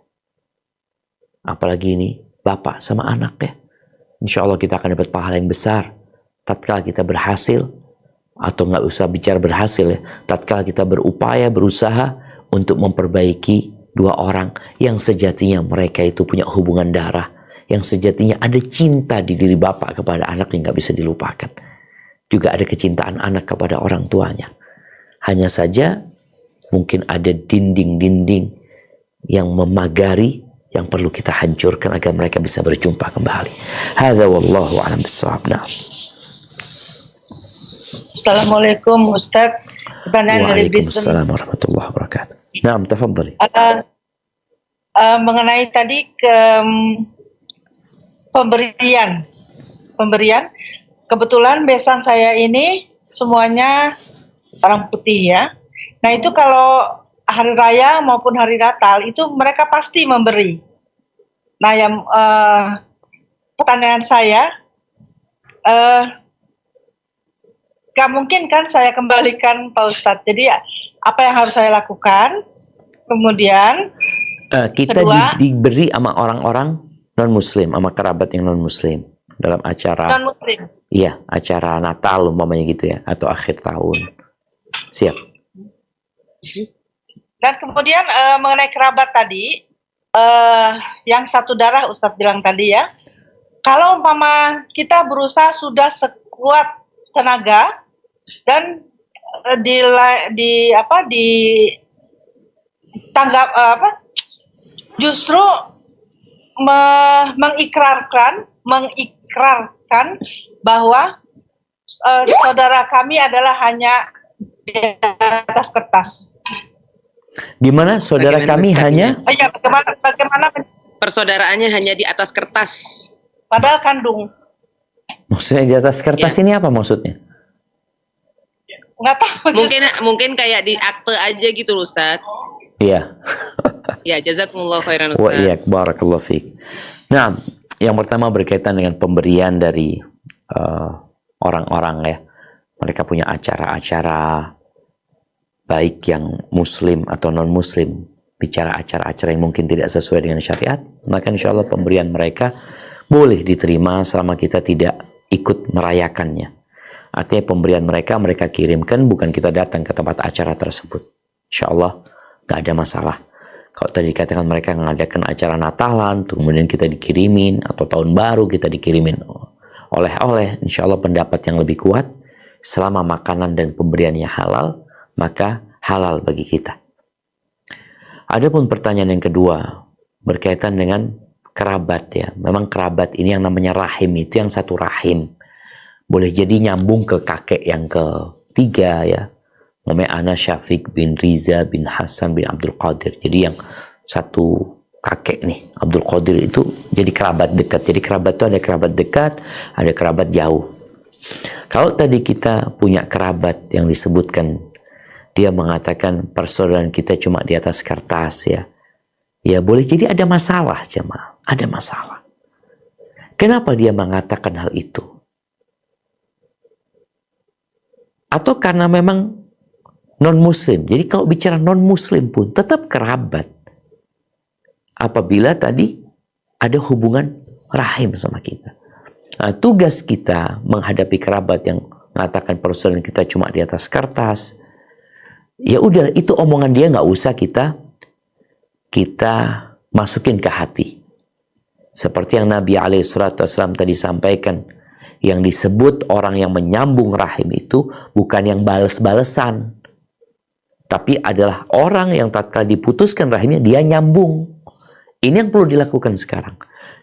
Apalagi ini bapak sama anak ya. Insya Allah kita akan dapat pahala yang besar tatkala kita berhasil, atau nggak usah bicara berhasil ya, tatkala kita berupaya, berusaha untuk memperbaiki dua orang yang sejatinya mereka itu punya hubungan darah, yang sejatinya ada cinta di diri bapak kepada anak yang nggak bisa dilupakan. Juga ada kecintaan anak kepada orang tuanya. Hanya saja mungkin ada dinding-dinding yang memagari yang perlu kita hancurkan agar mereka bisa berjumpa kembali. Hadza wallahu a'lam bissawab. Nah. Assalamualaikum Ustaz. Waalaikumsalam warahmatullahi wabarakatuh. Naam, tafadhali. Mengenai tadi ke pemberian. Kebetulan besan saya ini semuanya orang putih ya. Nah itu kalau hari raya maupun hari Natal itu mereka pasti memberi. Nah yang pertanyaan saya, gak mungkin kan saya kembalikan Pak Ustadz. Jadi apa yang harus saya lakukan? Kemudian kita kedua, diberi sama orang-orang non-muslim, sama kerabat yang non-muslim dalam acara non-muslim. Iya, acara Natal umpamanya gitu ya, atau akhir tahun. Siap. Dan kemudian mengenai kerabat tadi, yang satu darah Ustadz bilang tadi ya, kalau umpama kita berusaha sudah sekuat tenaga dan justru mengikrarkan bahwa saudara kami adalah hanya di atas kertas. Gimana saudara kami hanya? Ya, bagaimana Persaudaraannya hanya di atas kertas. padahal kandung? Maksudnya di atas kertas Ya. ini apa maksudnya? Nggak tahu. Mungkin kayak di akte aja gitu Ustaz. Iya. Ya, jazakumullah khairan Wa Ustaz. iyyak, barakallahu fiik. Nah, yang pertama berkaitan dengan pemberian dari orang-orang ya. Mereka punya acara-acara baik yang muslim atau non-muslim, bicara acara-acara yang mungkin tidak sesuai dengan syariat, maka insya Allah pemberian mereka boleh diterima selama kita tidak ikut merayakannya. Artinya pemberian mereka kirimkan, bukan kita datang ke tempat acara tersebut. Insya Allah gak ada masalah. Kalau tadi dikatakan mereka mengadakan acara Natalan, kemudian kita dikirimin, atau tahun baru kita dikirimin oleh-oleh, insya Allah pendapat yang lebih kuat, selama makanan dan pemberiannya halal, maka halal bagi kita. Adapun pertanyaan yang kedua berkaitan dengan kerabat ya. Memang kerabat ini yang namanya rahim, itu yang satu rahim. Boleh jadi nyambung ke kakek yang ketiga ya. Namanya Ana Syafiq bin Riza bin Hasan bin Abdul Qadir. Jadi yang satu kakek nih, Abdul Qadir itu jadi kerabat dekat. Jadi kerabat itu ada kerabat dekat, ada kerabat jauh. Kalau tadi kita punya kerabat yang disebutkan, dia mengatakan persaudaraan kita cuma di atas kertas ya. Ya boleh jadi ada masalah jemaah, ada masalah. Kenapa dia mengatakan hal itu? Atau karena memang non-muslim. Jadi kalau bicara non-muslim pun tetap kerabat. Apabila tadi ada hubungan rahim sama kita. Nah, tugas kita menghadapi kerabat yang mengatakan persaudaraan kita cuma di atas kertas. Ya udah, itu omongan dia nggak usah kita masukin ke hati. Seperti yang Nabi SAW tadi sampaikan, yang disebut orang yang menyambung rahim itu bukan yang bales-balesan, tapi adalah orang yang tatkala diputuskan rahimnya dia nyambung. Ini yang perlu dilakukan sekarang.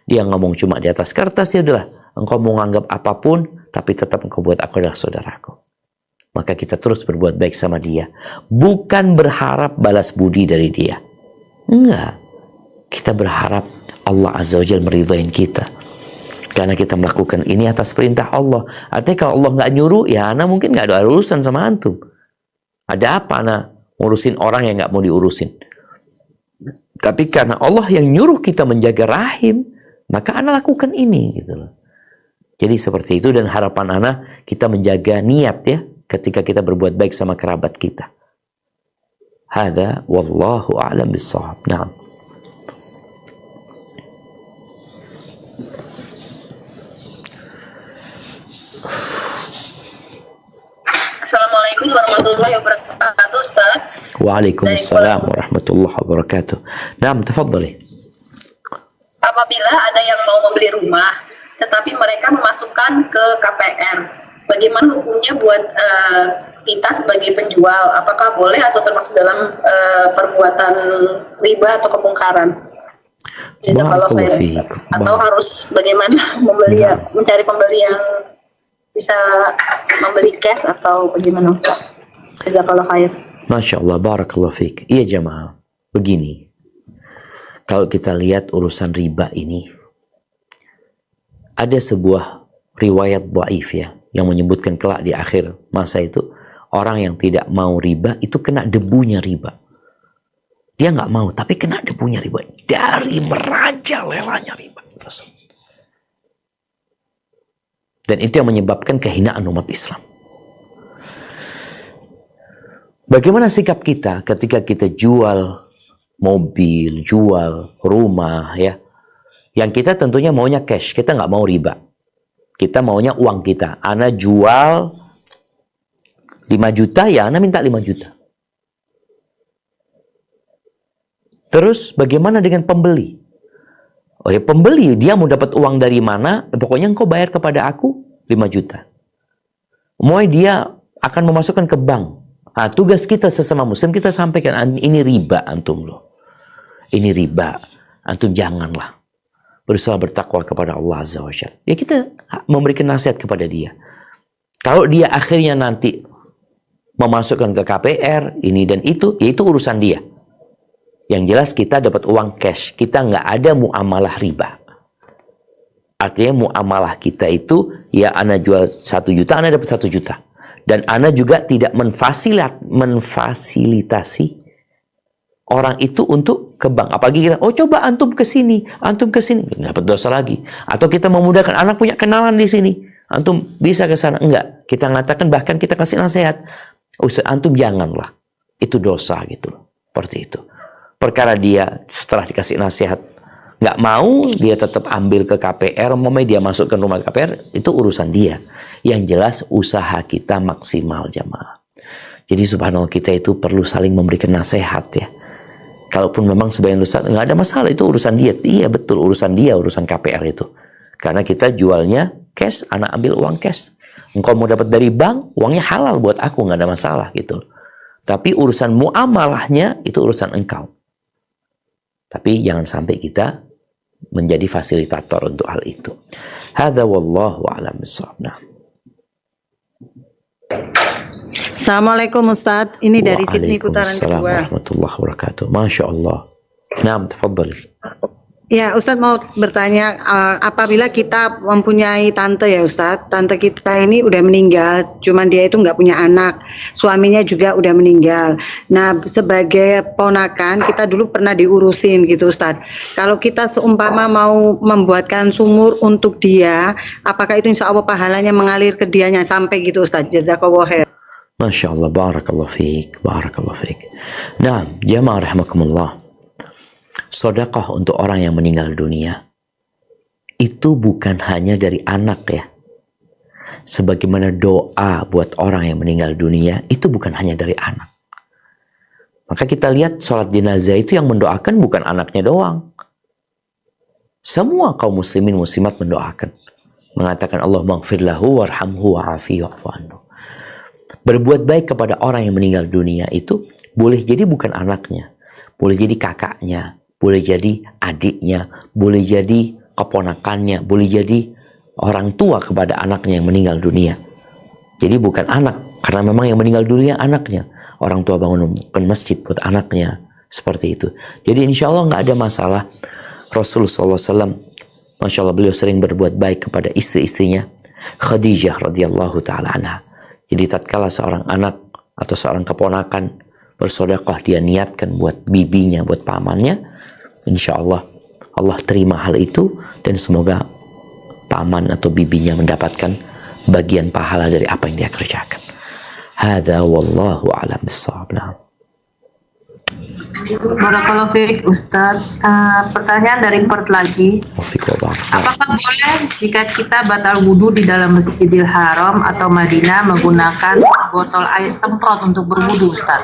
Dia ngomong cuma di atas kertas, ya udahlah. Engkau mau nganggap apapun, tapi tetap engkau buat aku adalah saudaraku. Maka kita terus berbuat baik sama dia. Bukan berharap balas budi dari dia. Enggak. Kita berharap Allah Azza wa Jalla meridhain kita. Karena kita melakukan ini atas perintah Allah. Artinya kalau Allah nggak nyuruh, ya ana mungkin nggak ada urusan sama antum. Ada apa ana ngurusin orang yang nggak mau diurusin? Tapi karena Allah yang nyuruh kita menjaga rahim, maka ana lakukan ini gitu loh. Jadi seperti itu, dan harapan ana kita menjaga niat ya ketika kita berbuat baik sama kerabat kita. Hada wallahu a'lam bissawab. Naam. Assalamualaikum warahmatullahi wabarakatuh, Ustaz. Waalaikumsalam warahmatullahi wabarakatuh. Naam, tafadhali. Apabila ada yang mau membeli rumah, tetapi mereka memasukkan ke KPR, bagaimana hukumnya buat kita sebagai penjual? Apakah boleh atau termasuk dalam perbuatan riba atau kemungkaran? Jazakallahu khairan. Atau harus bagaimana mencari pembeli yang bisa membeli cash atau bagaimana, Ustaz? Jazakallahu khair. Masya Allah, barakallahu fiik. Iya jamaah, begini. Kalau kita lihat urusan riba ini, ada sebuah riwayat dhaif ya, yang menyebutkan kelak di akhir masa itu, orang yang tidak mau riba itu kena debunya riba. Dia nggak mau, tapi kena debunya riba. Dari merajalelanya riba. Dan itu yang menyebabkan kehinaan umat Islam. Bagaimana sikap kita ketika kita jual mobil, jual rumah ya? Yang kita tentunya maunya cash, kita nggak mau riba. Kita maunya uang kita. Ana jual 5 juta, ya Ana minta 5 juta. Terus bagaimana dengan pembeli? Oh ya, pembeli dia mau dapat uang dari mana? Pokoknya engkau bayar kepada aku 5 juta. Mau dia akan memasukkan ke bank. Nah, tugas kita sesama muslim kita sampaikan, ini riba antum loh. Ini riba. Antum janganlah. Berusaha bertakwa kepada Allah Azza wa Jalla. Ya kita memberikan nasihat kepada dia. Kalau dia akhirnya nanti memasukkan ke KPR ini dan itu, ya itu urusan dia. Yang jelas kita dapat uang cash. Kita nggak ada muamalah riba. Artinya muamalah kita itu, ya ana jual 1 juta, ana dapat 1 juta. Dan ana juga tidak memfasilitasi orang itu untuk ke bank. Apalagi kita, oh coba antum ke sini, dapat dosa lagi. Atau kita memudahkan anak punya kenalan di sini, antum bisa ke sana. Enggak, kita mengatakan bahkan kita kasih nasihat, Ustaz antum janganlah, itu dosa gitu loh. Seperti itu. Perkara dia setelah dikasih nasihat nggak mau, dia tetap ambil ke KPR, dia masukkan rumah KPR, itu urusan dia. Yang jelas usaha kita maksimal jamaah. Jadi subhanallah, kita itu perlu saling memberikan nasihat ya. Kalaupun memang sebagian dosa nggak ada masalah, itu urusan dia. Iya betul, urusan dia, urusan KPR itu. Karena kita jualnya cash, anak ambil uang cash. Engkau mau dapat dari bank, uangnya halal buat aku, nggak ada masalah gitu. Tapi urusan muamalahnya itu urusan engkau. Tapi jangan sampai kita menjadi fasilitator untuk hal itu. Hadza wallahu a'lam bissawab. Assalamualaikum Ustadz, ini dari Sydney putaran kedua. Waalaikumsalam warahmatullahi wabarakatuh. Masya Allah. Naam, tafadhali. Ya Ustadz mau bertanya, apabila kita mempunyai tante ya Ustadz, tante kita ini udah meninggal, cuman dia itu nggak punya anak, suaminya juga udah meninggal. Nah sebagai ponakan kita dulu pernah diurusin gitu Ustadz. Kalau kita seumpama mau membuatkan sumur untuk dia, apakah itu insya Allah pahalanya mengalir ke dianya sampai gitu Ustadz? Jazakallahu khair. Masya Allah, barakallahu fiik, barakallahu fiik. Nah, jamaah rahimakumullah. Sedekah untuk orang yang meninggal dunia itu bukan hanya dari anak ya. Sebagaimana doa buat orang yang meninggal dunia itu bukan hanya dari anak. Maka kita lihat sholat jenazah itu yang mendoakan bukan anaknya doang. Semua kaum muslimin muslimat mendoakan. Mengatakan Allahumma ighfir lahu warhamhu wa'afihi wa'fu anhu. Berbuat baik kepada orang yang meninggal dunia itu boleh jadi bukan anaknya. Boleh jadi kakaknya. boleh jadi adiknya, boleh jadi keponakannya, boleh jadi orang tua kepada anaknya yang meninggal dunia. Jadi bukan anak, karena memang yang meninggal dunia anaknya. Orang tua bangunkan masjid buat anaknya, seperti itu. Jadi insya Allah nggak ada masalah. Rasulullah SAW, Masya Allah, beliau sering berbuat baik kepada istri-istrinya. Khadijah radhiyallahu ta'ala anha. Jadi tatkala seorang anak atau seorang keponakan bersedekah, dia niatkan buat bibinya, buat pamannya, insya Allah Allah terima hal itu, dan semoga paman atau bibinya mendapatkan bagian pahala dari apa yang dia kerjakan. Hadza wallahu a'lam bissawab. Barakallahu fiik Ustaz. Pertanyaan dari Perth lagi. Apakah boleh jika kita batal wudhu di dalam Masjidil Haram atau Madinah menggunakan botol air semprot untuk berwudhu, Ustaz?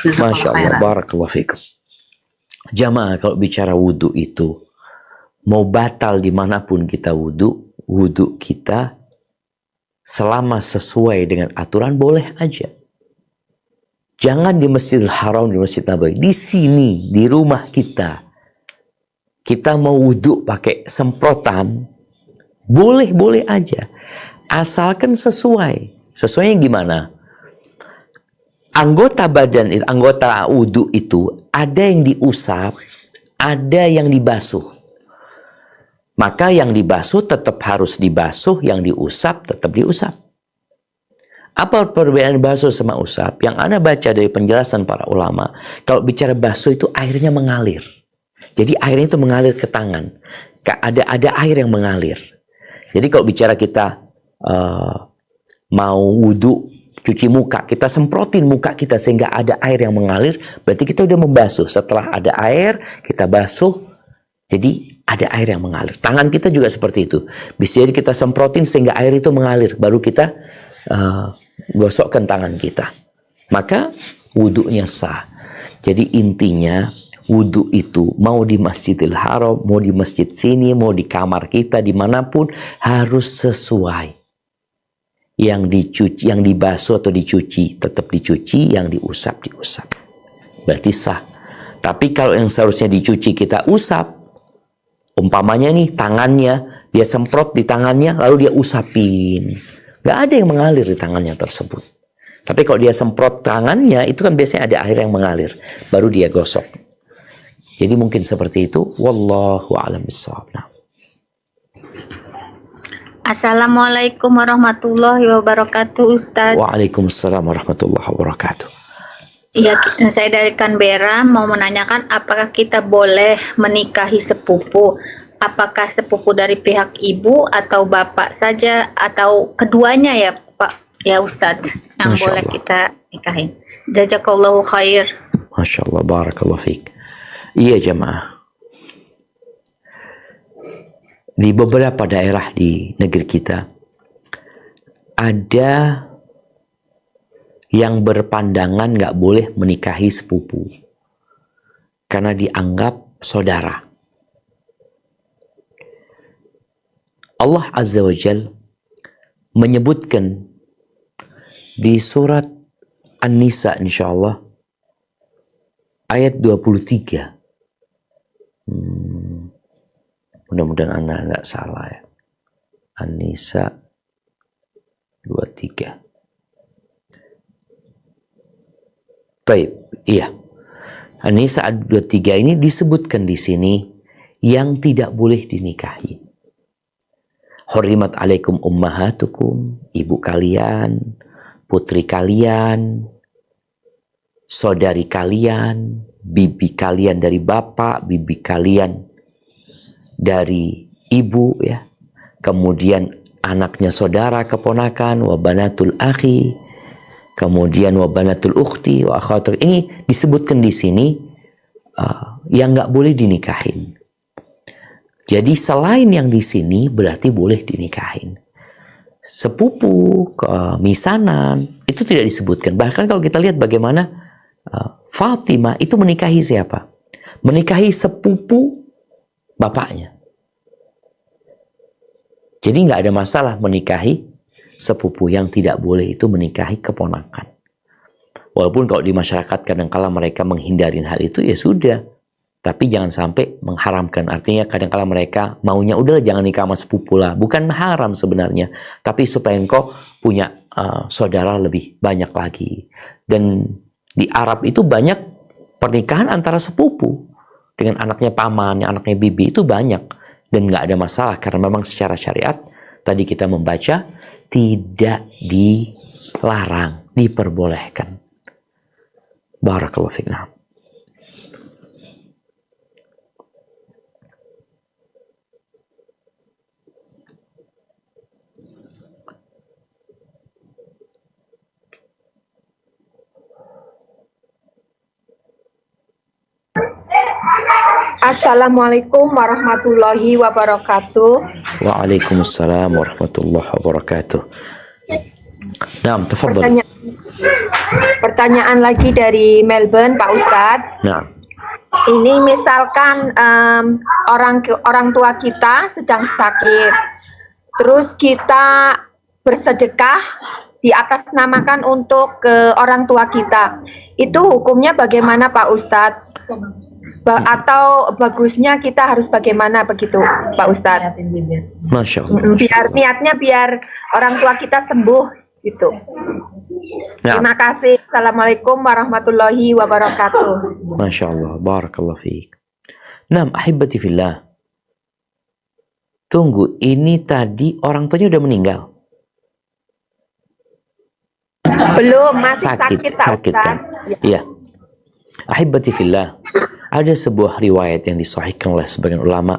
Masya Allah, barakallahu fiikum. Jamaah, kalau bicara wudhu itu, mau batal dimanapun kita wudhu, wudhu kita selama sesuai dengan aturan boleh aja. Jangan di Masjidil Haram, di Masjid Nabawi. Di sini, di rumah kita mau wudhu pakai semprotan, boleh-boleh aja. Asalkan sesuai. Sesuainya gimana? Anggota badan, anggota wudhu itu ada yang diusap, ada yang dibasuh. Maka yang dibasuh tetap harus dibasuh, yang diusap tetap diusap. Apa perbedaan basuh sama usap? Yang Anda baca dari penjelasan para ulama, kalau bicara basuh itu airnya mengalir. Jadi airnya itu mengalir ke tangan. Ada air yang mengalir. Jadi kalau bicara kita mau wudhu, cuci muka, kita semprotin muka kita sehingga ada air yang mengalir, berarti kita udah membasuh. Setelah ada air, kita basuh, jadi ada air yang mengalir. Tangan kita juga seperti itu. Bisa jadi kita semprotin sehingga air itu mengalir, baru kita gosokkan tangan kita. Maka wudhunya sah. Jadi intinya wudhu itu mau di Masjidil Haram, mau di masjid sini, mau di kamar kita, dimanapun harus sesuai. Yang dicuci, yang dibasuh atau dicuci tetap dicuci, yang diusap diusap. Berarti sah. Tapi kalau yang seharusnya dicuci kita usap, umpamanya nih tangannya, dia semprot di tangannya lalu dia usapin, nggak ada yang mengalir di tangannya tersebut. Tapi kalau dia semprot tangannya, itu kan biasanya ada air yang mengalir, baru dia gosok. Jadi mungkin seperti itu. Wallahu a'lam bishawab. Assalamualaikum warahmatullahi wabarakatuh, Ustaz. Waalaikumsalam warahmatullahi wabarakatuh. Iya, saya dari Canberra mau menanyakan apakah kita boleh menikahi sepupu? Apakah sepupu dari pihak ibu atau bapak saja atau keduanya ya Pak, ya Ustadz, yang Masya boleh Allah. kita nikahin? Jazakallahu khair. Masya Allah, barakallahu fiik. Iya jamaah. Di beberapa daerah di negeri kita ada yang berpandangan nggak boleh menikahi sepupu karena dianggap saudara. Allah Azza wa Jal menyebutkan di surat An-Nisa insyaallah ayat 23. Mudah-mudahan Anda nggak salah ya. An-Nisa 23. Baik, iya. An-Nisa 23 ini disebutkan di sini yang tidak boleh dinikahi. Hurrimat alaikum ummahatukum, ibu kalian, putri kalian, saudari kalian, bibi kalian dari bapak, bibi kalian dari ibu ya. Kemudian anaknya saudara keponakan, wa banatul akhi, kemudian wa banatul ukhti wa akhatul. Ini disebutkan di sini yang nggak boleh dinikahin. Jadi selain yang di sini berarti boleh dinikahin. Sepupu, misanan itu tidak disebutkan. Bahkan kalau kita lihat bagaimana Fatimah itu menikahi siapa? Menikahi sepupu bapaknya. Jadi nggak ada masalah menikahi sepupu. Yang tidak boleh itu menikahi keponakan. Walaupun kalau di masyarakat kadang-kala mereka menghindarin hal itu, ya sudah. Tapi jangan sampai mengharamkan. Artinya kadang-kala mereka maunya udahlah jangan nikah sama sepupu lah. Bukan haram sebenarnya. Tapi supaya engkau punya saudara lebih banyak lagi. Dan di Arab itu banyak pernikahan antara sepupu. Dengan anaknya paman, anaknya bibi itu banyak. Dan nggak ada masalah. Karena memang secara syariat, tadi kita membaca, tidak dilarang, diperbolehkan. Barakallahu fiik. Nah. Assalamualaikum warahmatullahi wabarakatuh. Waalaikumsalam warahmatullahi wabarakatuh. Nah, tafadhal. Pertanyaan lagi dari Melbourne, Pak Ustadz. Nah. Ini misalkan orang tua kita sedang sakit, terus kita bersedekah diatasnamakan untuk ke orang tua kita. Itu hukumnya bagaimana, Pak Ustadz? Atau bagusnya kita harus bagaimana begitu, Pak Ustadz? Masya Allah. Biar niatnya biar orang tua kita sembuh gitu. Ya. Terima kasih. Assalamualaikum warahmatullahi wabarakatuh. Masya Allah. Barakallahu fiik. Nah, ahibati fillah. Tunggu, ini tadi orang tuanya udah meninggal? Belum, masih sakit Pak sakit Ustadz. kan? Iya. Ahibati fillah. Ada sebuah riwayat yang disahihkan oleh sebagian ulama.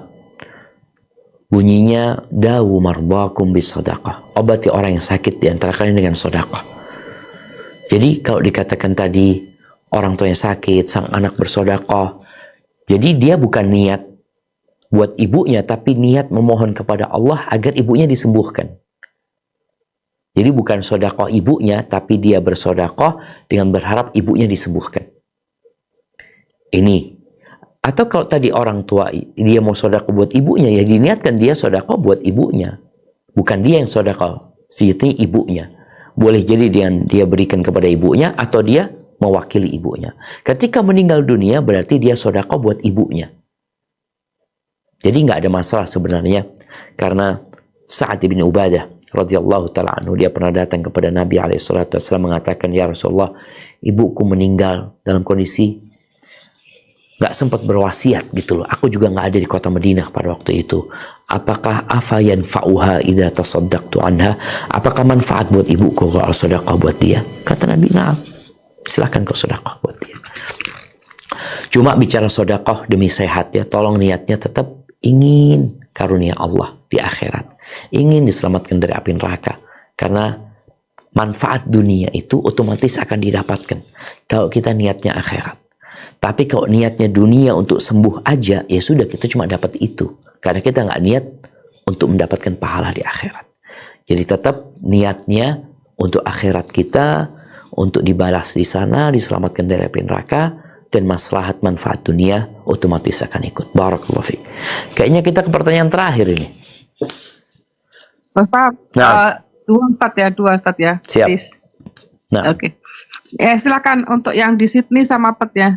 Bunyinya, dawu mardakum bisadaqah. Obati orang yang sakit di antara kalian dengan sedekah. Jadi kalau dikatakan tadi orang tuanya sakit, sang anak bersedekah, jadi dia bukan niat buat ibunya, tapi niat memohon kepada Allah agar ibunya disembuhkan. Jadi bukan sedekah ibunya, tapi dia bersedekah dengan berharap ibunya disembuhkan. Ini. Atau kalau tadi orang tua dia mau sedekah buat ibunya, ya diniatkan dia sedekah buat ibunya. Bukan dia yang sedekah, sihnya ibunya. Boleh jadi dia berikan kepada ibunya atau dia mewakili ibunya. Ketika meninggal dunia berarti dia sedekah buat ibunya. Jadi nggak ada masalah sebenarnya, karena Sa'ad bin Ubadah radhiyallahu taala anhu, dia pernah datang kepada Nabi alaihi salatu wasallam mengatakan, ya Rasulullah, ibuku meninggal dalam kondisi nggak sempat berwasiat gitu loh. Aku juga nggak ada di kota Madinah pada waktu itu. Apakah afayan fa'uha idza tasaddaqtu anha? Apakah manfaat buat ibuku kalau sedekah buat dia? Kata Nabi, "Na'am. Silakan kau sedekah buat dia." Cuma bicara sedekah demi sehat ya, tolong niatnya tetap ingin karunia Allah di akhirat. Ingin diselamatkan dari api neraka. Karena manfaat dunia itu otomatis akan didapatkan kalau kita niatnya akhirat. Tapi kalau niatnya dunia untuk sembuh aja, ya sudah, kita cuma dapat itu. Karena kita nggak niat untuk mendapatkan pahala di akhirat. Jadi tetap niatnya untuk akhirat kita, untuk dibalas di sana, diselamatkan dari api neraka, dan maslahat manfaat dunia otomatis akan ikut. Barakallahu fiik. Kayaknya kita ke pertanyaan terakhir ini. Ustaz, Nah. dua Ustaz ya. Siap. Please. Nah. Oke. Silakan untuk yang di Sydney sama Pet ya.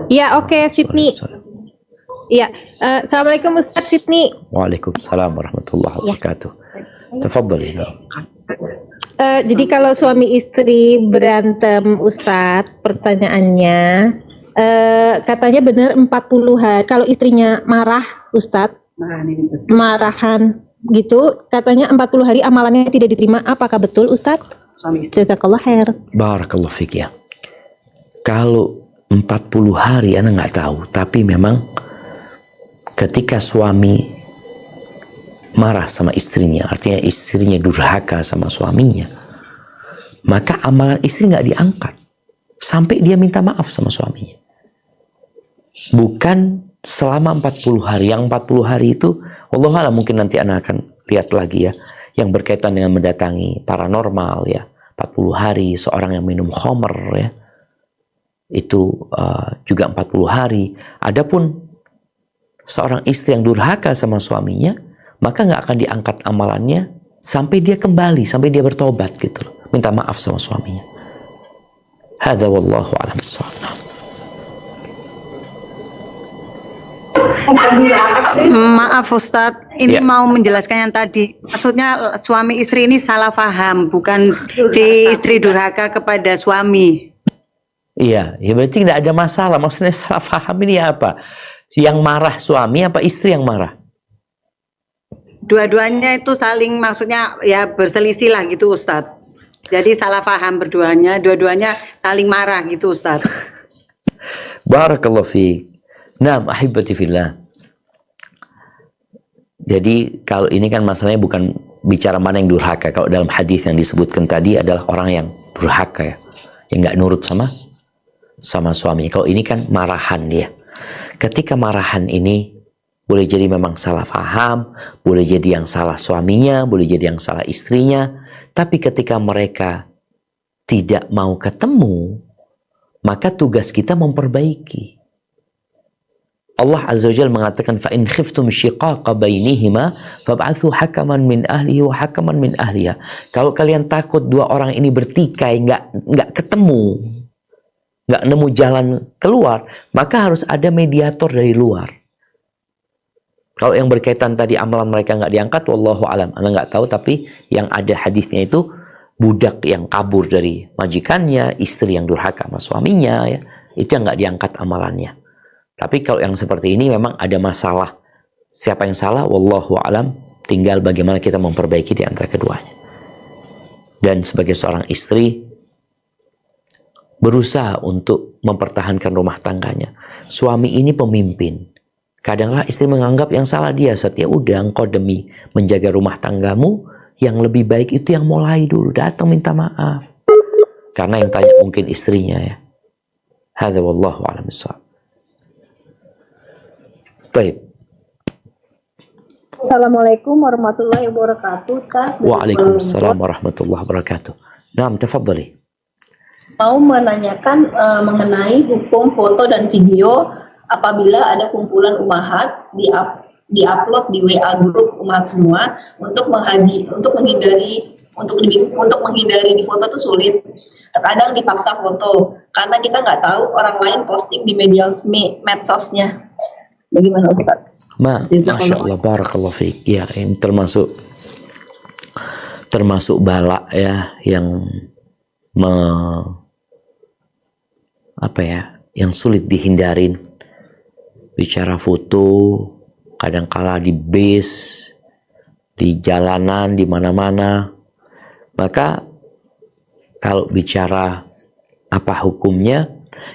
Ya, oke, Sydney. Ya, Assalamualaikum Ustadz Sydney. Waalaikumsalam warahmatullahi wabarakatuh. Tafadhali. Jadi kalau suami istri berantem Ustadz, pertanyaannya, katanya benar 40 hari. Kalau istrinya marah Ustadz, marahan gitu, katanya 40 hari amalannya tidak diterima. Apakah betul Ustadz? Jazakallah khair. Barakallahu fiik ya. Kalau 40 hari anak nggak tahu, tapi memang ketika suami marah sama istrinya, artinya istrinya durhaka sama suaminya, maka amalan istri nggak diangkat sampai dia minta maaf sama suaminya. Bukan selama 40 hari. Yang 40 hari itu Allah alam, mungkin nanti anak akan lihat lagi ya, yang berkaitan dengan mendatangi paranormal ya. 40 hari seorang yang minum khamr ya, itu juga 40 hari. Adapun seorang istri yang durhaka sama suaminya, maka nggak akan diangkat amalannya sampai dia kembali, sampai dia bertobat gitu loh, minta maaf sama suaminya. Hadza wallahu a'lam bissawab. Maaf Ustadz, ini mau menjelaskan yang tadi. Maksudnya suami istri ini salah paham, bukan si istri durhaka kepada suami. Iya, ya berarti tidak ada masalah. Maksudnya salah paham ini apa? Yang marah suami apa istri yang marah? Dua-duanya itu saling, maksudnya ya berselisih lah gitu Ustadz. Jadi salah paham dua-duanya saling marah gitu Ustadz. Barakallahu fiik. Naam, ahibati fillah. Jadi kalau ini kan masalahnya bukan bicara mana yang durhaka. Kalau dalam hadis yang disebutkan tadi adalah orang yang durhaka ya, yang nggak nurut sama suami. Kalau ini kan marahan dia. Ketika marahan ini boleh jadi memang salah paham, boleh jadi yang salah suaminya, boleh jadi yang salah istrinya. Tapi ketika mereka tidak mau ketemu, maka tugas kita memperbaiki. Allah Azza wa Jalla mengatakan fa in khiftum shiqaqa bainihima fab'athu hakaman min ahlihi wa hakaman min ahliha. Kalau kalian takut dua orang ini bertikai, nggak ketemu, nggak nemu jalan keluar, maka harus ada mediator dari luar. Kalau yang berkaitan tadi amalan mereka nggak diangkat, wallahu alam, Anda nggak tahu, tapi yang ada hadisnya itu budak yang kabur dari majikannya, istri yang durhaka sama suaminya, ya, itu yang nggak diangkat amalannya. Tapi kalau yang seperti ini memang ada masalah. Siapa yang salah? Wallahu alam. Tinggal bagaimana kita memperbaiki di antara keduanya. Dan sebagai seorang istri, berusaha untuk mempertahankan rumah tangganya. Suami ini pemimpin. Kadanglah istri menganggap yang salah dia. Ya udah, engkau demi menjaga rumah tanggamu, yang lebih baik itu yang mulai dulu. Datang minta maaf. Karena yang tanya mungkin istrinya ya. Hadza wallahu a'lam bissawab. Baik. Assalamualaikum warahmatullahi wabarakatuh, Ustaz. Waalaikumsalam warahmatullahi wabarakatuh. Naam, tafadhali. Mau menanyakan mengenai hukum foto dan video apabila ada kumpulan ummahat di-upload di WA grup umat semua untuk menghindari di foto itu sulit. Terkadang dipaksa foto karena kita nggak tahu orang lain posting di medsosnya. Bagaimana Ustaz? Masya Allah, barakallahu fiik. Ya, ini termasuk bala ya yang yang sulit dihindarin. Bicara foto, kadangkala di bis, di jalanan, di mana-mana. Maka kalau bicara apa hukumnya,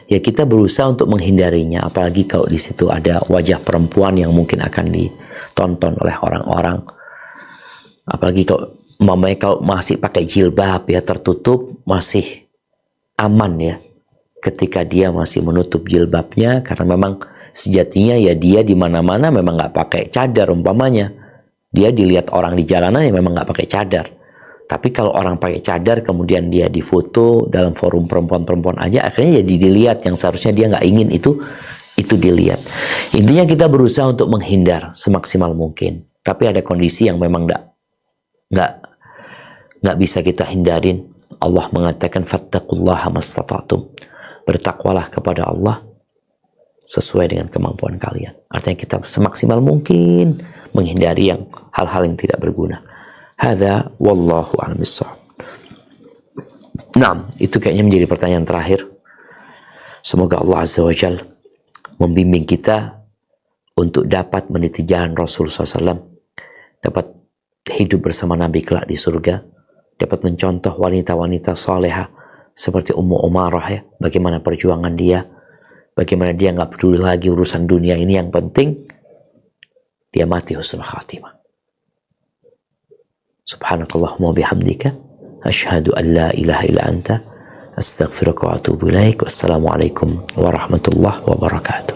ya kita berusaha untuk menghindarinya, apalagi kalau di situ ada wajah perempuan yang mungkin akan ditonton oleh orang-orang. Apalagi kalau masih pakai jilbab ya, tertutup, masih aman ya ketika dia masih menutup jilbabnya, karena memang sejatinya ya dia di mana-mana memang nggak pakai cadar umpamanya. Dia dilihat orang di jalanan ya memang nggak pakai cadar. Tapi kalau orang pakai cadar kemudian dia difoto dalam forum perempuan-perempuan aja, akhirnya jadi dilihat yang seharusnya dia nggak ingin itu dilihat. Intinya kita berusaha untuk menghindar semaksimal mungkin. Tapi ada kondisi yang memang nggak bisa kita hindarin. Allah mengatakan fattaqullaha mastata'tum. Bertakwalah kepada Allah sesuai dengan kemampuan kalian. Artinya kita semaksimal mungkin menghindari hal-hal yang tidak berguna. Hadza wallahu a'lam bissawab. Nah, itu kayaknya menjadi pertanyaan terakhir. Semoga Allah Azza wa Jalla membimbing kita untuk dapat meniti jalan Rasul SAW, dapat hidup bersama Nabi kelak di surga, dapat mencontoh wanita-wanita salehah seperti Ummu Umarah ya, bagaimana perjuangan dia, bagaimana dia nggak peduli lagi urusan dunia ini, yang penting dia mati husnul khatimah. Subhanakallahumma bihamdika asyhadu an la ilaha illa anta astaghfiruka wa atubu ilaik. Wassalamualaikum warahmatullahi wabarakatuh.